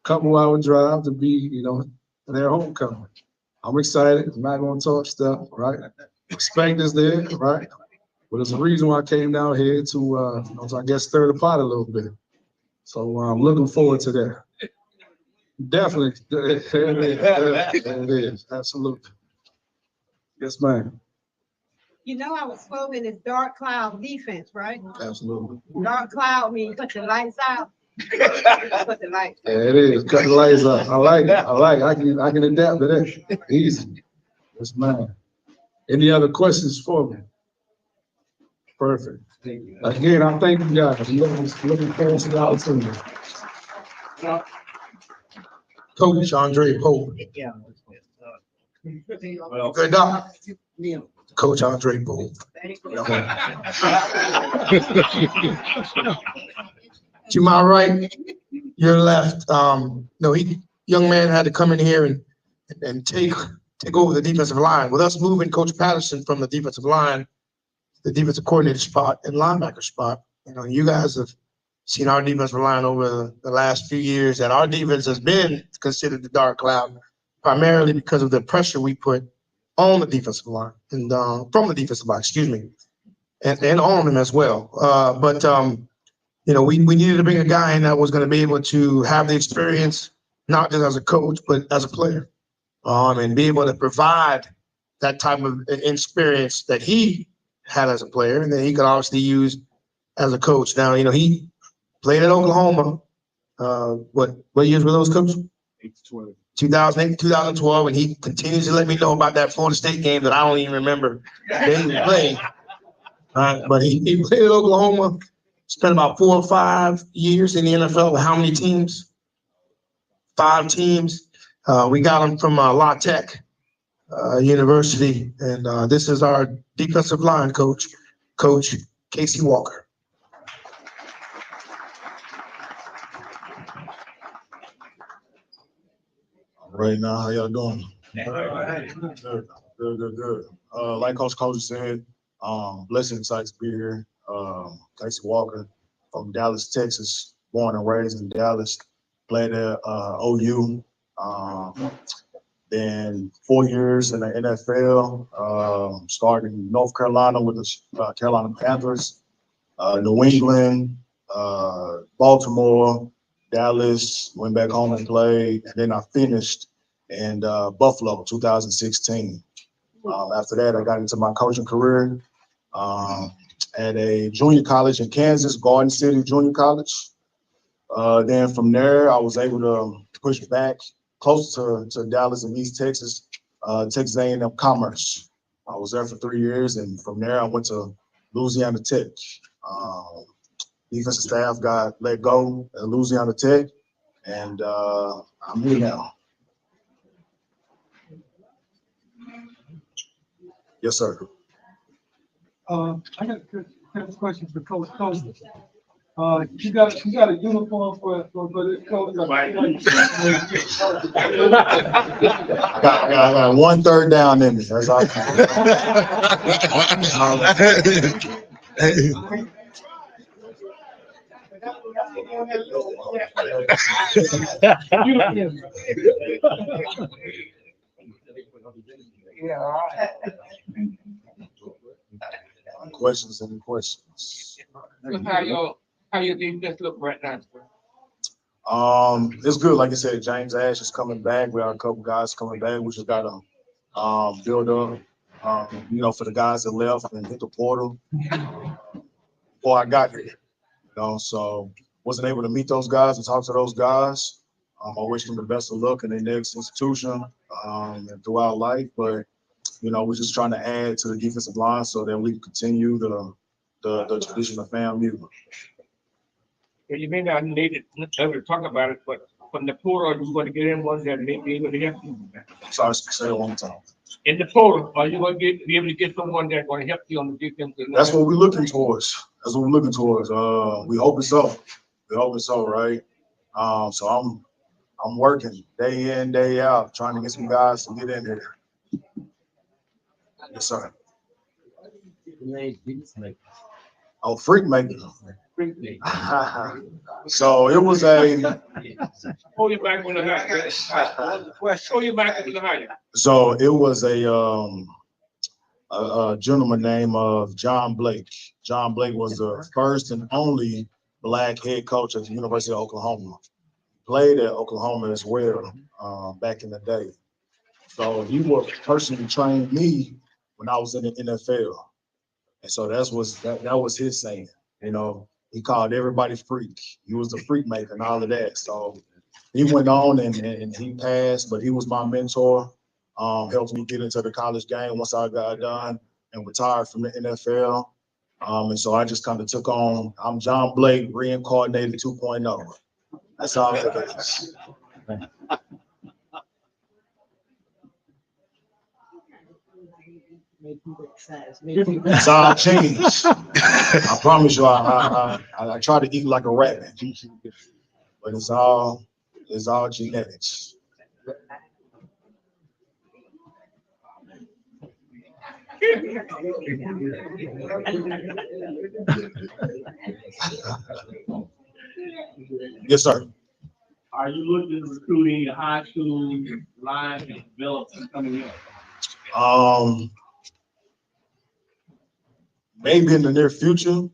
[SPEAKER 11] couple-hour drive to be, their homecoming. I'm excited. I'm not gonna talk stuff, right? Respect is there, right? But there's a reason why I came down here to, I guess, stir the pot a little bit. So I'm looking forward to that. Definitely, there it is, absolutely. Yes, ma'am.
[SPEAKER 6] I was quoting this dark cloud defense, right?
[SPEAKER 11] Absolutely.
[SPEAKER 6] Dark cloud means put the lights out. Put the lights.
[SPEAKER 11] Yeah, it is. Cut the lights out. I like it. I can adapt to that. Easy. Yes, ma'am. Any other questions for me? Perfect. Again, I thank you guys. I'm looking forward to the opportunity.
[SPEAKER 5] Coach Andre Pope. Good dog. Coach Andre Pope. To my right, your left. Young man had to come in here and take over the defensive line. With us moving Coach Patterson from the defensive line, the defensive coordinator spot and linebacker spot. You guys have seen our defensive line over the last few years, and our defense has been considered the dark cloud, primarily because of the pressure we put on the defensive line and from the defensive line, excuse me, and on them as well. But we needed to bring a guy in that was going to be able to have the experience, not just as a coach, but as a player, and be able to provide that type of experience that he had as a player, and then he could obviously use as a coach. Now, he played at Oklahoma. What years were those, Coach? 2008, 2012, and he continues to let me know about that Florida State game that I don't even remember they even played. But he played at Oklahoma, spent about 4 or 5 years in the NFL. With how many teams? 5 teams. We got him from La Tech University, and this is our defensive line coach, Coach Casey Walker.
[SPEAKER 12] All right now. How y'all doing? Good. Like Coach COlzie said, blessed and excited to be here. Casey Walker from Dallas, Texas, born and raised in Dallas, played at OU. Then 4 years in the NFL, started in North Carolina with the Carolina Panthers, New England, Baltimore, Dallas, went back home and played, and then I finished in Buffalo, 2016. After that, I got into my coaching career at a junior college in Kansas, Garden City Junior College. Then from there, I was able to push back closer to Dallas and East Texas, Texas A&M Commerce. I was there for 3 years, and from there, I went to Louisiana Tech. Defensive staff got let go at Louisiana Tech, and I'm here now. Yes, sir.
[SPEAKER 7] I got a question for Coach COlzie. You got a uniform for this coach?
[SPEAKER 12] I got 1/3 down in me. That's all. Questions? Any questions?
[SPEAKER 3] How your defense look right now?
[SPEAKER 12] It's good. Like I said, James Ash is coming back. We have a couple guys coming back. We just got to build up, for the guys that left and hit the portal before I got here. So wasn't able to meet those guys and talk to those guys. I wish them the best of luck in their next institution and throughout life. But we're just trying to add to the defensive line so that we can continue the tradition of FAMU.
[SPEAKER 3] You may not need to talk about it, but from the portal, are you going to get in ones that may be able to help you?
[SPEAKER 12] Sorry, say it one more time.
[SPEAKER 3] In the portal, are you going to be able to get someone that's going to help you on the defense?
[SPEAKER 12] That's what we're looking towards. We hoping so. Right? So I'm working day in, day out, trying to get some guys to get in here. Yes, sir. Oh, freak maker. So it was a.
[SPEAKER 3] Hold your back on the high. Hold your back on the high.
[SPEAKER 12] So it was a gentleman named John Blake. John Blake was the first and only Black head coach at the University of Oklahoma. Played at Oklahoma as well back in the day. So he would personally train me when I was in the NFL. And so that was his saying. He called everybody freak. He was the freak maker and all of that. So he went on and he passed, but he was my mentor. Helped me get into the college game once I got done and retired from the NFL. And so I just kind of took on, I'm John Blake reincarnated 2.0. That's all it is. It's all changed. I promise you, I try to eat like a rabbit, but it's all genetics. Yes, sir.
[SPEAKER 3] Are you looking at recruiting a high school line and development coming up?
[SPEAKER 12] Maybe in the near future.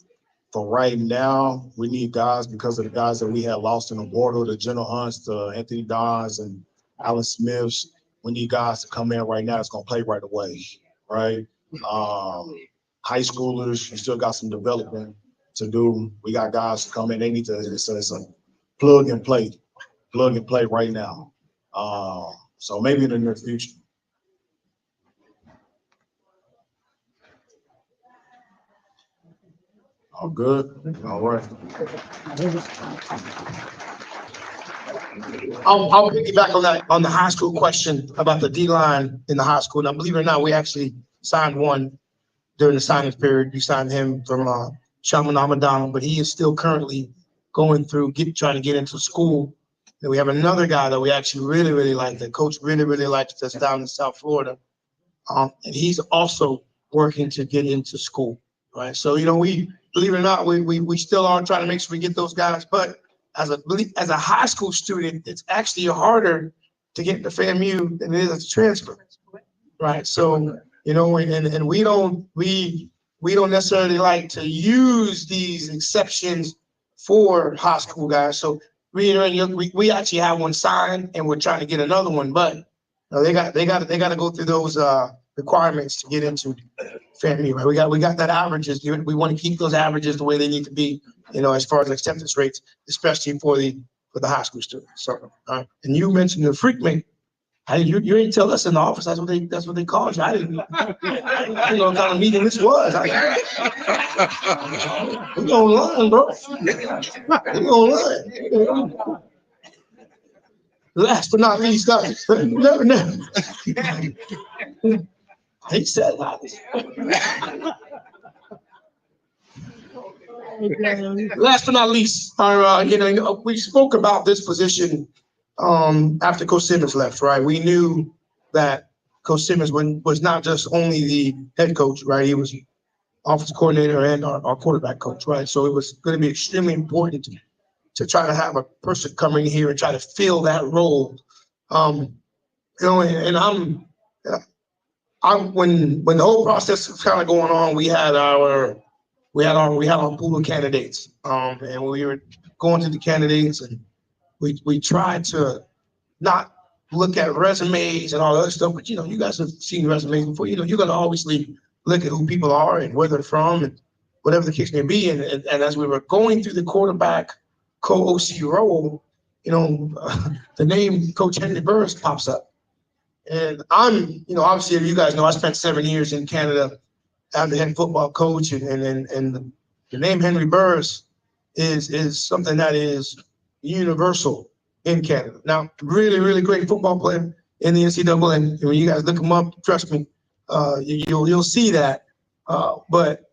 [SPEAKER 12] For right now, we need guys because of the guys that we had lost in the portal, the General Hunts, the Anthony Dons, and Alan Smiths. We need guys to come in right now that's going to play right away, right? High schoolers, you still got some development to do. We got guys to come in. They need to, it's a plug and play right now. So maybe in the near future. All good? All right.
[SPEAKER 5] I'll piggyback on the high school question about the D-line in the high school. Now, believe it or not, we actually signed one during the signing period. We signed him from Shaman Ramadan, but he is still currently going through trying to get into school And we have another guy that we actually really, really like, the coach really, really likes, that's down in South Florida. And he's also working to get into school, right? So, we, believe it or not, we still are trying to make sure we get those guys. But as a high school student, it's actually harder to get into FAMU than it is as a transfer, right? So, and we don't necessarily like to use these exceptions for high school guys. So we actually have one signed and we're trying to get another one, but they got to go through those requirements to get into FAMU, right? We got that averages. We want to keep those averages the way they need to be, as far as acceptance rates, especially for the high school students. So, and you mentioned the freakman. You didn't tell us in the office that's what they called you. I didn't know what kind of meeting this was. We gonna learn, bro. We gonna learn. Last but not least, never. He said that. Last but not least, we spoke about this position after Coach Simmons left, right? We knew that Coach Simmons was not just only the head coach, right? He was offensive coordinator and our quarterback coach, right? So it was going to be extremely important to try to have a person coming here and try to fill that role. And when the whole process was kind of going on, we had our pool of candidates, and we were going to the candidates, and we tried to not look at resumes and all that stuff, but you guys have seen resumes before. You're gonna obviously look at who people are and where they're from and whatever the case may be. And as we were going through the quarterback co-OC role, the name Coach Henry Burris pops up. And I'm, obviously, you guys know I spent 7 years in Canada as the head football coach, and the name Henry Burris is something that is universal in Canada. Now, really, really great football player in the NCAA, and when you guys look him up, trust me, you'll see that. But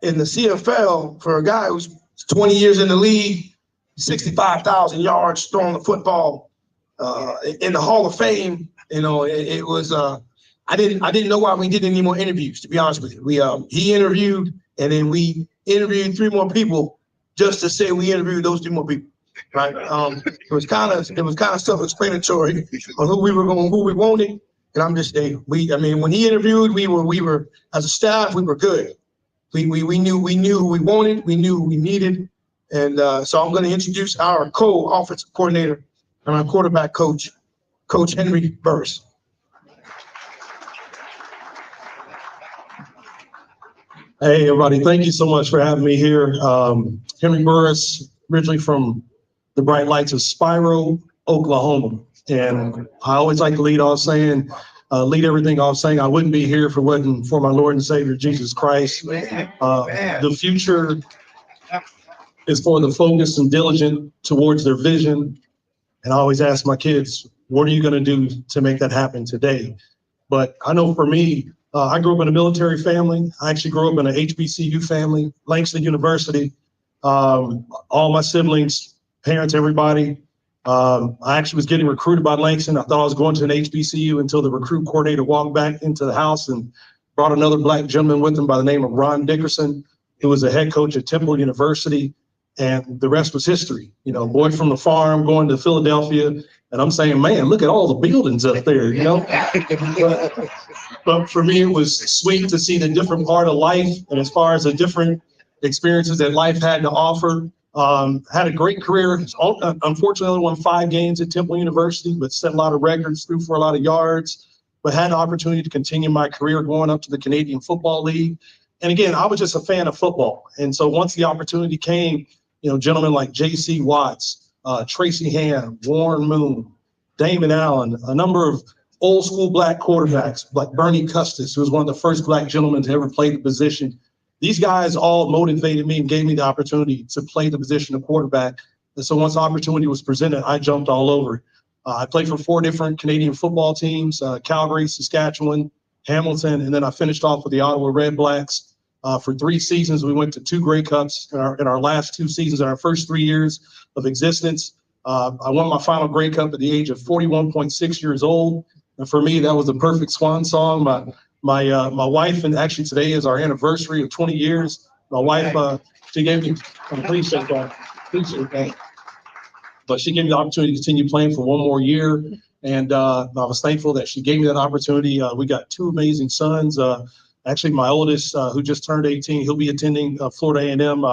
[SPEAKER 5] in the CFL, for a guy who's 20 years in the league, 65,000 yards throwing the football, in the Hall of Fame, it was. I didn't know why we did any more interviews. To be honest with you, he interviewed, and then we interviewed 3 more people just to say we interviewed those 3 more people. Right? It was kind of self-explanatory on who we wanted, and I'm just saying when he interviewed, we were as a staff, we were good. We knew who we wanted, we knew who we needed, and so I'm going to introduce our co-offensive coordinator and our quarterback coach, Coach Henry Burris.
[SPEAKER 13] Hey, everybody. Thank you so much for having me here. Henry Burris, originally from the bright lights of Spiro, Oklahoma. And I always like to lead everything off saying I wouldn't be here if it wasn't for my Lord and Savior, Jesus Christ. The future is for the focused and diligent towards their vision. And I always ask my kids, what are you going to do to make that happen today? But I know for me, I grew up in a military family. I actually grew up in an HBCU family, Langston University. All my siblings, parents, everybody. I actually was getting recruited by Langston. I thought I was going to an HBCU until the recruit coordinator walked back into the house and brought another Black gentleman with him by the name of Ron Dickerson, who was a head coach at Temple University. And the rest was history. Boy from the farm going to Philadelphia. And I'm saying, man, look at all the buildings up there, But for me, it was sweet to see the different part of life. And as far as the different experiences that life had to offer, had a great career. Unfortunately, only won 5 games at Temple University, but set a lot of records, threw for a lot of yards, but had the opportunity to continue my career going up to the Canadian Football League. And again, I was just a fan of football. And so once the opportunity came, gentlemen like J.C. Watts, Tracy Ham, Warren Moon, Damon Allen, a number of old school Black quarterbacks like Bernie Custis, who was one of the first Black gentlemen to ever play the position. These guys all motivated me and gave me the opportunity to play the position of quarterback. And so once the opportunity was presented, I jumped all over it. I played for 4 different Canadian football teams, Calgary, Saskatchewan, Hamilton, and then I finished off with the Ottawa Red Blacks. For 3 seasons, we went to 2 Grey Cups in our last 2 seasons, in our first 3 years of existence. I won my final Grey Cup at the age of 41.6 years old. And for me, that was the perfect swan song. My wife, and actually today is our anniversary of 20 years. My wife, she gave me, appreciate that. But she gave me the opportunity to continue playing for one more year. And I was thankful that she gave me that opportunity. We got two amazing sons. Actually, my oldest, who just turned 18, he'll be attending Florida A&M.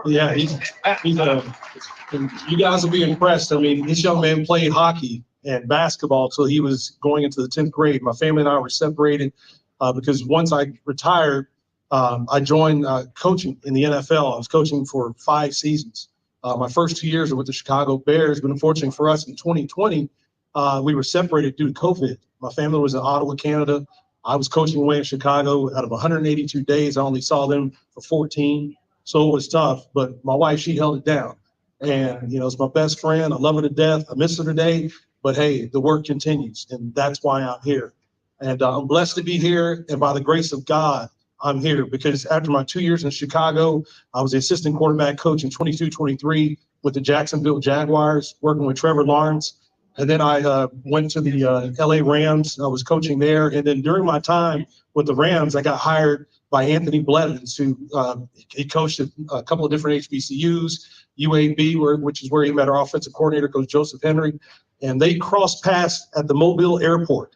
[SPEAKER 13] Yeah, he's you guys will be impressed. I mean, this young man played hockey and basketball till he was going into the 10th grade. My family and I were separated because once I retired, I joined coaching in the NFL. I was coaching for 5 seasons. My first 2 years were with the Chicago Bears, but unfortunately for us in 2020, we were separated due to COVID. My family was in Ottawa, Canada. I was coaching away in Chicago. Out of 182 days, I only saw them for 14. So it was tough, but my wife, she held it down. And, you know, it's my best friend. I love her to death. I miss her today, but hey, the work continues, and that's why I'm here. And I'm blessed to be here. And by the grace of God, I'm here because after my 2 years in Chicago, I was the assistant quarterback coach in 22-23 with the Jacksonville Jaguars, working with Trevor Lawrence. And then I went to the LA Rams. I was coaching there. And then during my time with the Rams, I got hired by Anthony Blevins, who he coached at a couple of different HBCUs, UAB, which is where he met our offensive coordinator, Coach Joseph Henry. And they crossed paths at the Mobile airport.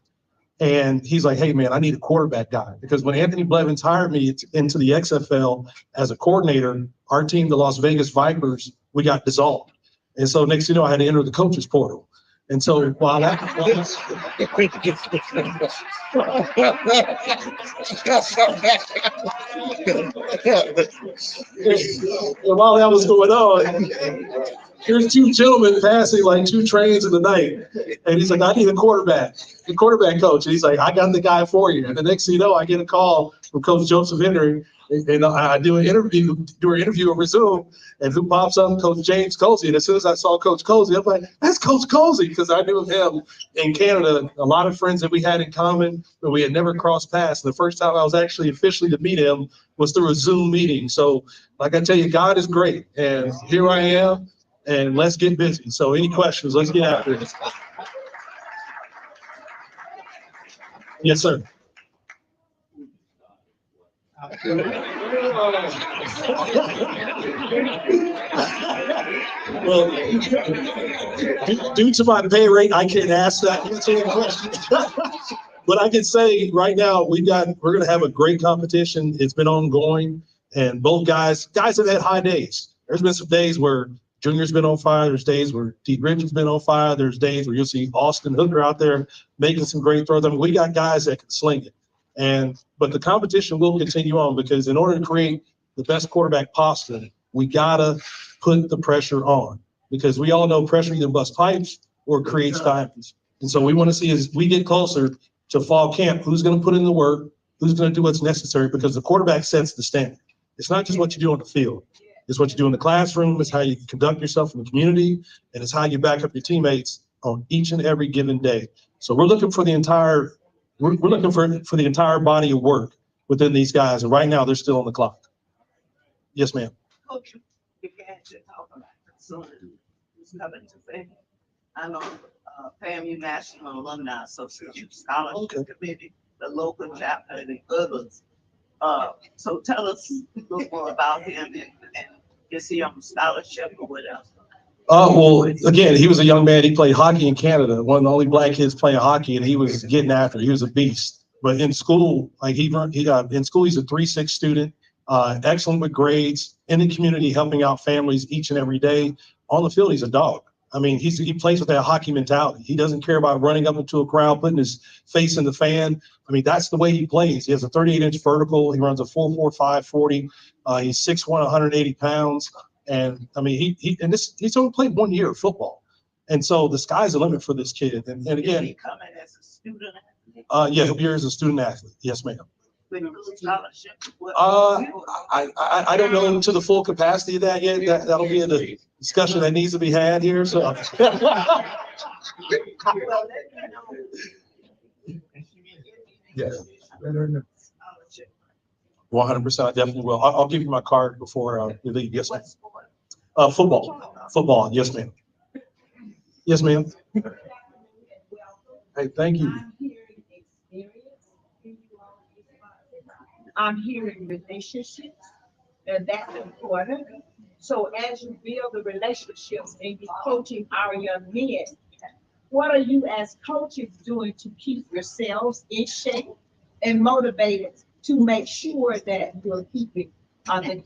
[SPEAKER 13] And he's like, hey, man, I need a quarterback guy. Because when Anthony Blevins hired me into the XFL as a coordinator, our team, the Las Vegas Vipers, we got dissolved. And so next thing you know, I had to enter the coaches portal. And so while that while that was going on, here's two gentlemen passing like 2 trains in the night. And he's like, I need a quarterback coach. And he's like, I got the guy for you. And the next thing you know, I get a call from Coach Joseph Henry. And I do an interview over Zoom, and who pops up? Coach James COlzie. And as soon as I saw Coach COlzie, I'm like, that's Coach COlzie, because I knew of him in Canada. A lot of friends that we had in common, but we had never crossed paths. The first time I was actually officially to meet him was through a Zoom meeting. So, like I tell you, God is great, and here I am, and let's get busy. So, any questions? Let's get after it. Yes, sir. Well, due to my pay rate, I can't ask that question. But I can say right now, we're going to have a great competition. It's been ongoing, and both guys have had high days. There's been some days where Junior's been on fire. There's days where T. Richard's been on fire. There's days where you'll see Austin Hooker out there making some great throws. I mean, we got guys that can sling it. But the competition will continue on, because in order to create the best quarterback possible, we gotta put the pressure on, because we all know pressure either busts pipes or creates diamonds. And so we want to see, as we get closer to fall camp, who's going to put in the work, who's going to do what's necessary, because the quarterback sets the standard. It's not just what you do on the field. It's what you do in the classroom. It's how you conduct yourself in the community, and it's how you back up your teammates on each and every given day. So we're looking for the entire We're looking for the entire body of work within these guys, and right now they're still on the clock. Yes, ma'am.
[SPEAKER 14] Coach, you began to talk about the son who's coming to say, I know FAMU National Alumni Association Scholarship Committee, the local chapter, and the others. So tell us a little more about him, and is he on scholarship or whatever?
[SPEAKER 13] Well, again, he was a young man. He played hockey in Canada, one of the only Black kids playing hockey, and he was getting after it. He was a beast. But in school, like in school, he's a 3.6 student, excellent with grades, in the community, helping out families each and every day. On the field, he's a dog. I mean, he plays with that hockey mentality. He doesn't care about running up into a crowd, putting his face in the fan. I mean, that's the way he plays. He has a 38-inch vertical. He runs a 4.45 40. He's 6'1", 180 pounds. And I mean, he's only played 1 year of football, and so the sky's the limit for this kid. And again,
[SPEAKER 14] he coming as a student athlete?
[SPEAKER 13] Yeah, he'll be here as a student athlete. Yes, ma'am.
[SPEAKER 14] With scholarship?
[SPEAKER 13] I don't know to the full capacity of that yet. That'll be a discussion that needs to be had here. So. Yeah. 100%, I definitely will. I'll give you my card before we leave. Yes, ma'am. Football. Yes, ma'am. Yes, ma'am. Hey, thank you.
[SPEAKER 15] I'm hearing relationships, and that's important. So as you build the relationships and you're coaching our young men, what are you as coaches doing to keep yourselves in shape and motivated to make sure that you're keeping the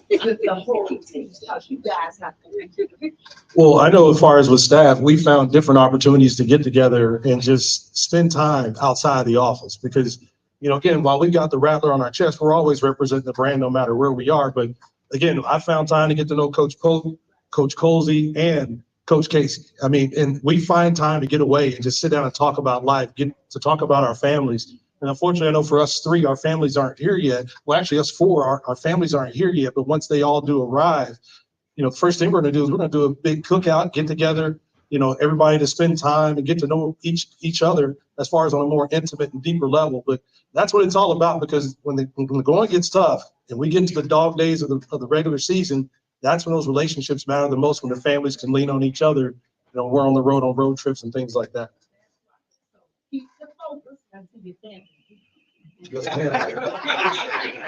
[SPEAKER 15] with the whole team? Because you guys have to.
[SPEAKER 13] Well, I know as far as with staff, we found different opportunities to get together and just spend time outside the office because, you know, again, while we got the Rattler on our chest, we're always representing the brand no matter where we are. But again, I found time to get to know Coach COlzie and Coach Casey. I mean, and we find time to get away and just sit down and talk about life, get to talk about our families. And unfortunately, I know for us three, our families aren't here yet. Well, actually, us four, our families aren't here yet. But once they all do arrive, you know, the first thing we're going to do is we're going to do a big cookout, get together, you know, everybody to spend time and get to know each other as far as on a more intimate and deeper level. But that's what it's all about, because when the going gets tough and we get into the dog days of the regular season, that's when those relationships matter the most, when the families can lean on each other. You know, we're on the road on road trips and things like that.
[SPEAKER 15] Keep the focus until you think.
[SPEAKER 13] Yes, ma'am.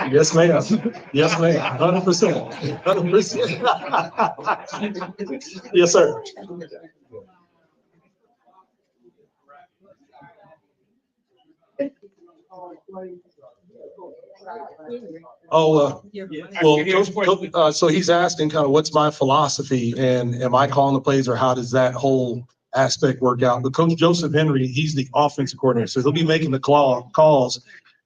[SPEAKER 13] Yes, ma'am. Yes, ma'am. 100%. 100%. Yes, sir. Oh, well, so he's asking kind of what's my philosophy and am I calling the plays, or how does that whole aspect work out? But Coach Joseph Henry, he's the offensive coordinator, so he'll be making the calls.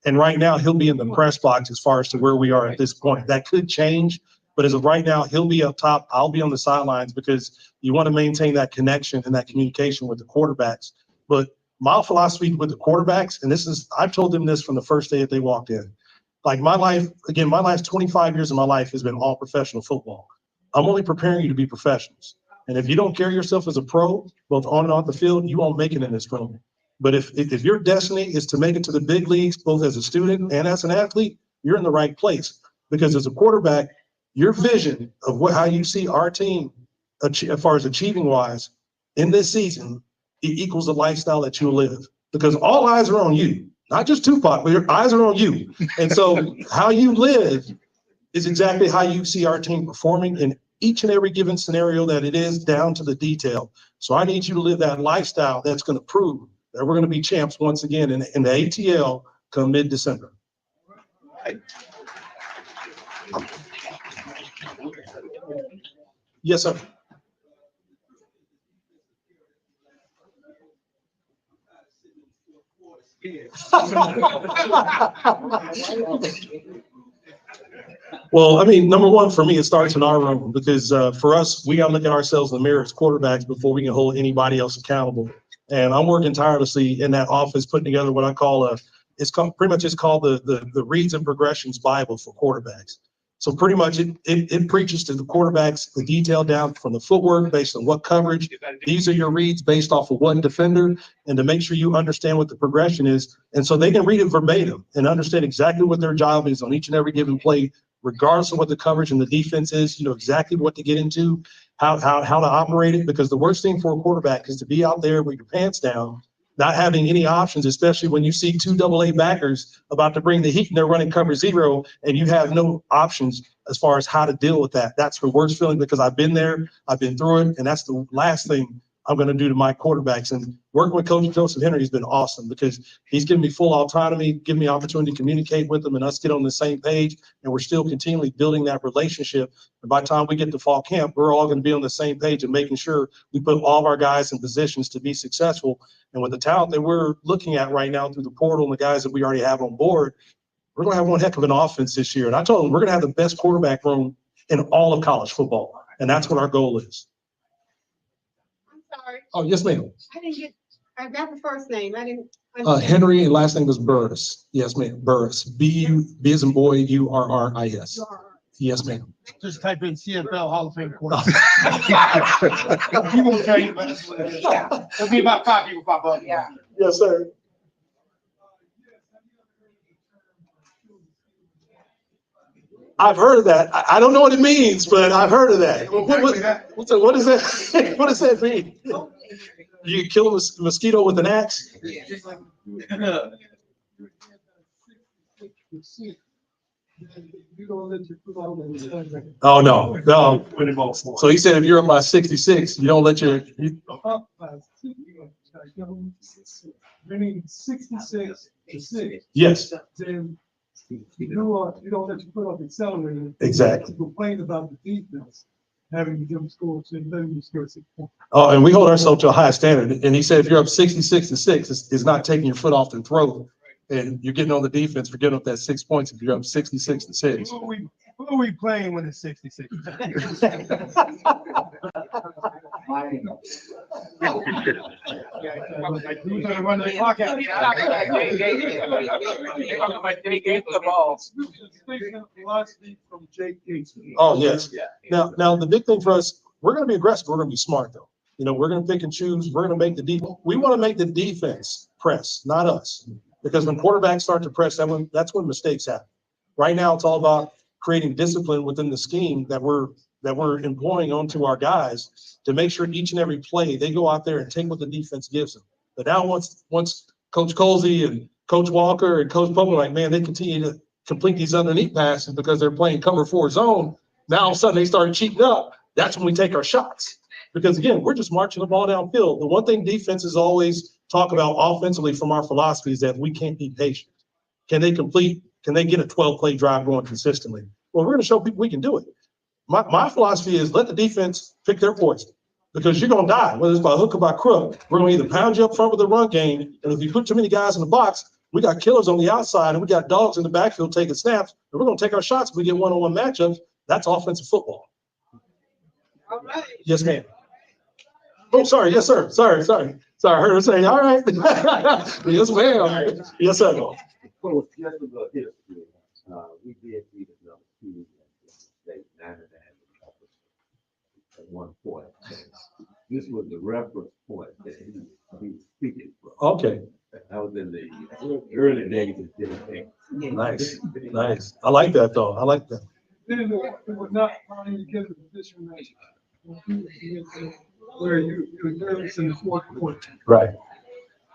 [SPEAKER 13] And right now he'll be in the press box as far as to where we are at this point. That could change, but as of right now, he'll be up top. I'll be on the sidelines, because you want to maintain that connection and that communication with the quarterbacks. But my philosophy with the quarterbacks, and I've told them this from the first day that they walked in. Like my life, again, my last 25 years of my life has been all professional football. I'm only preparing you to be professionals. And if you don't carry yourself as a pro, both on and off the field, you won't make it in this room. But if your destiny is to make it to the big leagues, both as a student and as an athlete, you're in the right place. Because as a quarterback, your vision of how you see our team as far as achieving wise in this season, it equals the lifestyle that you live. Because all eyes are on you, not just Tupac, but your eyes are on you. And so how you live is exactly how you see our team performing in each and every given scenario that it is, down to the detail. So I need you to live that lifestyle that's going to prove that we're going to be champs once again in the ATL come mid-December. Yes, sir. Well, I mean, number one, for me, it starts in our room, because for us, we got to look at ourselves in the mirror as quarterbacks before we can hold anybody else accountable. And I'm working tirelessly in that office, putting together what I call it's called the Reads and Progressions Bible for quarterbacks. So pretty much it preaches to the quarterbacks the detail down from the footwork based on what coverage. These are your reads based off of one defender, and to make sure you understand what the progression is. And so they can read it verbatim and understand exactly what their job is on each and every given play, regardless of what the coverage and the defense is. You know exactly what to get into, how to operate it, because the worst thing for a quarterback is to be out there with your pants down, not having any options, especially when you see two AA backers about to bring the heat and they're running cover zero and you have no options as far as how to deal with that. That's the worst feeling, because I've been there, I've been through it, and that's the last thing I'm going to do to my quarterbacks. And working with Coach Joseph Henry has been awesome, because he's given me full autonomy, giving me opportunity to communicate with them and us get on the same page. And we're still continually building that relationship. And by the time we get to fall camp, we're all going to be on the same page and making sure we put all of our guys in positions to be successful. And with the talent that we're looking at right now through the portal and the guys that we already have on board, we're going to have one heck of an offense this year. And I told them we're going to have the best quarterback room in all of college football. And that's what our goal is.
[SPEAKER 6] Sorry.
[SPEAKER 13] Oh, yes, ma'am.
[SPEAKER 6] I got the first name. I didn't.
[SPEAKER 13] Henry, and last name was Burris. Yes, ma'am. Burris. B as in boy, URRIS. Yes, ma'am.
[SPEAKER 8] Just type in CFL Hall of Fame quarterback. He won't tell you, but it'll be about 5 people pop up.
[SPEAKER 6] Yeah.
[SPEAKER 13] Yes, sir. I've heard of that. I don't know what it means, but I've heard of that. What is that? What does that mean? You kill a mosquito with an axe? Oh, no. So he said if you're up by 66, you don't let your.
[SPEAKER 7] Meaning 66 to 6.
[SPEAKER 13] Yes.
[SPEAKER 7] Then you don't let your foot off the accelerator.
[SPEAKER 13] Exactly.
[SPEAKER 7] To complain about the defense having them score, so then you score 6 points.
[SPEAKER 13] Oh, and we hold ourselves to a high standard. And he said, if you're up 66 to 6, it's not taking your foot off the throat. And you're getting on the defense for getting up that 6 points if you're up 66 to 6.
[SPEAKER 7] Who are we playing when it's 66?
[SPEAKER 13] Oh, yes. Now the big thing for us, we're going to be aggressive. We're going to be smart, though. You know, we're going to pick and choose. We're going to make we want to make the defense press, not us. Because when quarterbacks start to press, that's when mistakes happen. Right now, it's all about creating discipline within the scheme that we're employing onto our guys to make sure each and every play they go out there and take what the defense gives them. But now once Coach COlzie and Coach Walker and Coach Pope are like, man, they continue to complete these underneath passes because they're playing cover 4 zone. Now all of a sudden they start cheating up. That's when we take our shots. Because again, we're just marching the ball downfield. The one thing defenses always talk about offensively from our philosophy is that we can't be patient. Can they get a 12-play drive going consistently? Well, we're going to show people we can do it. My philosophy is let the defense pick their poison because you're going to die, whether it's by hook or by crook. We're going to either pound you up front with a run game, and if you put too many guys in the box, we got killers on the outside, and we got dogs in the backfield taking snaps, and we're going to take our shots if we get one-on-one matchups. That's offensive football.
[SPEAKER 6] All right.
[SPEAKER 13] Yes, ma'am. Oh, sorry. Yes, sir. Sorry. I heard her say, all right. Yes, ma'am. Yes, sir.
[SPEAKER 9] Well, just a little history. We did beat another team at state 9.5 at one point. This was the reference point that he was speaking from.
[SPEAKER 13] Okay.
[SPEAKER 9] That was in the early days of this thing.
[SPEAKER 13] Nice. I like that, though. I like that.
[SPEAKER 7] Then it would not find you get in a position where you're nervous in the fourth quarter.
[SPEAKER 13] Right.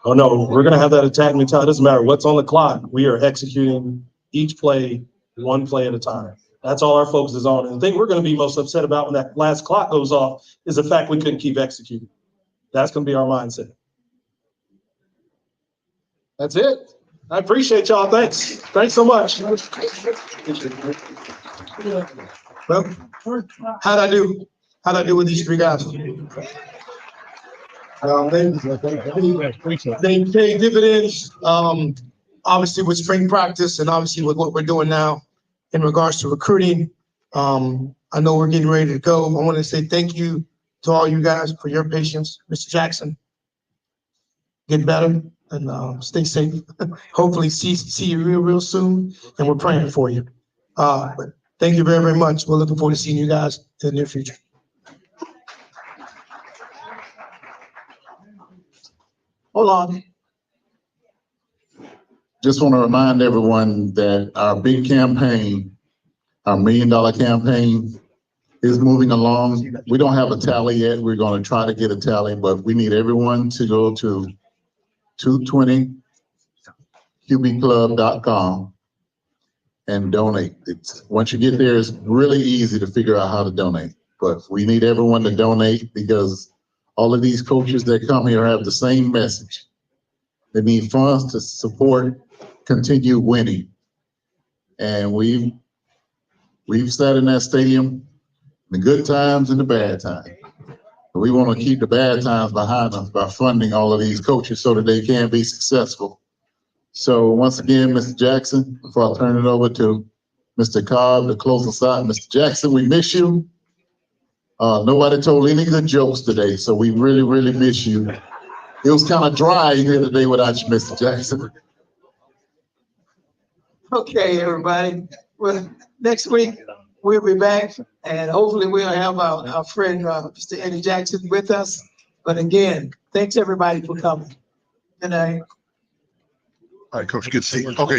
[SPEAKER 13] Oh, no, we're going to have that attack mentality. It doesn't matter what's on the clock. We are executing each play, one play at a time. That's all our focus is on. And the thing we're going to be most upset about when that last clock goes off is the fact we couldn't keep executing. That's going to be our mindset. That's it. I appreciate y'all. Thanks. Thanks so much. Well, how'd I do? How'd I do with these 3 guys? They pay dividends, obviously with spring practice and obviously with what we're doing now in regards to recruiting. I know we're getting ready to go. I want to say thank you to all you guys for your patience. Mr. Jackson, get better and stay safe. Hopefully see you real soon, and we're praying for you. But thank you very, very much. We're looking forward to seeing you guys in the near future. Hold on.
[SPEAKER 1] Just want to remind everyone that our big campaign, our $1 million campaign, is moving along. We don't have a tally yet. We're going to try to get a tally, but we need everyone to go to 220qbclub.com and donate. Once you get there, it's really easy to figure out how to donate. But we need everyone to donate because all of these coaches that come here have the same message. They need funds to support continued winning. And we've sat in that stadium, the good times and the bad times. We want to keep the bad times behind us by funding all of these coaches so that they can be successful. So once again, Mr. Jackson, before I turn it over to Mr. Cobb to close us out, Mr. Jackson, we miss you. Nobody told any good jokes today, so we really, really miss you. It was kind of dry here today without you, Mr. Jackson.
[SPEAKER 2] Okay, everybody. Well, next week we'll be back, and hopefully we'll have our friend Mr. Eddie Jackson with us. But again, thanks everybody for coming. Good night.
[SPEAKER 10] All right, Coach, good to see you. Okay.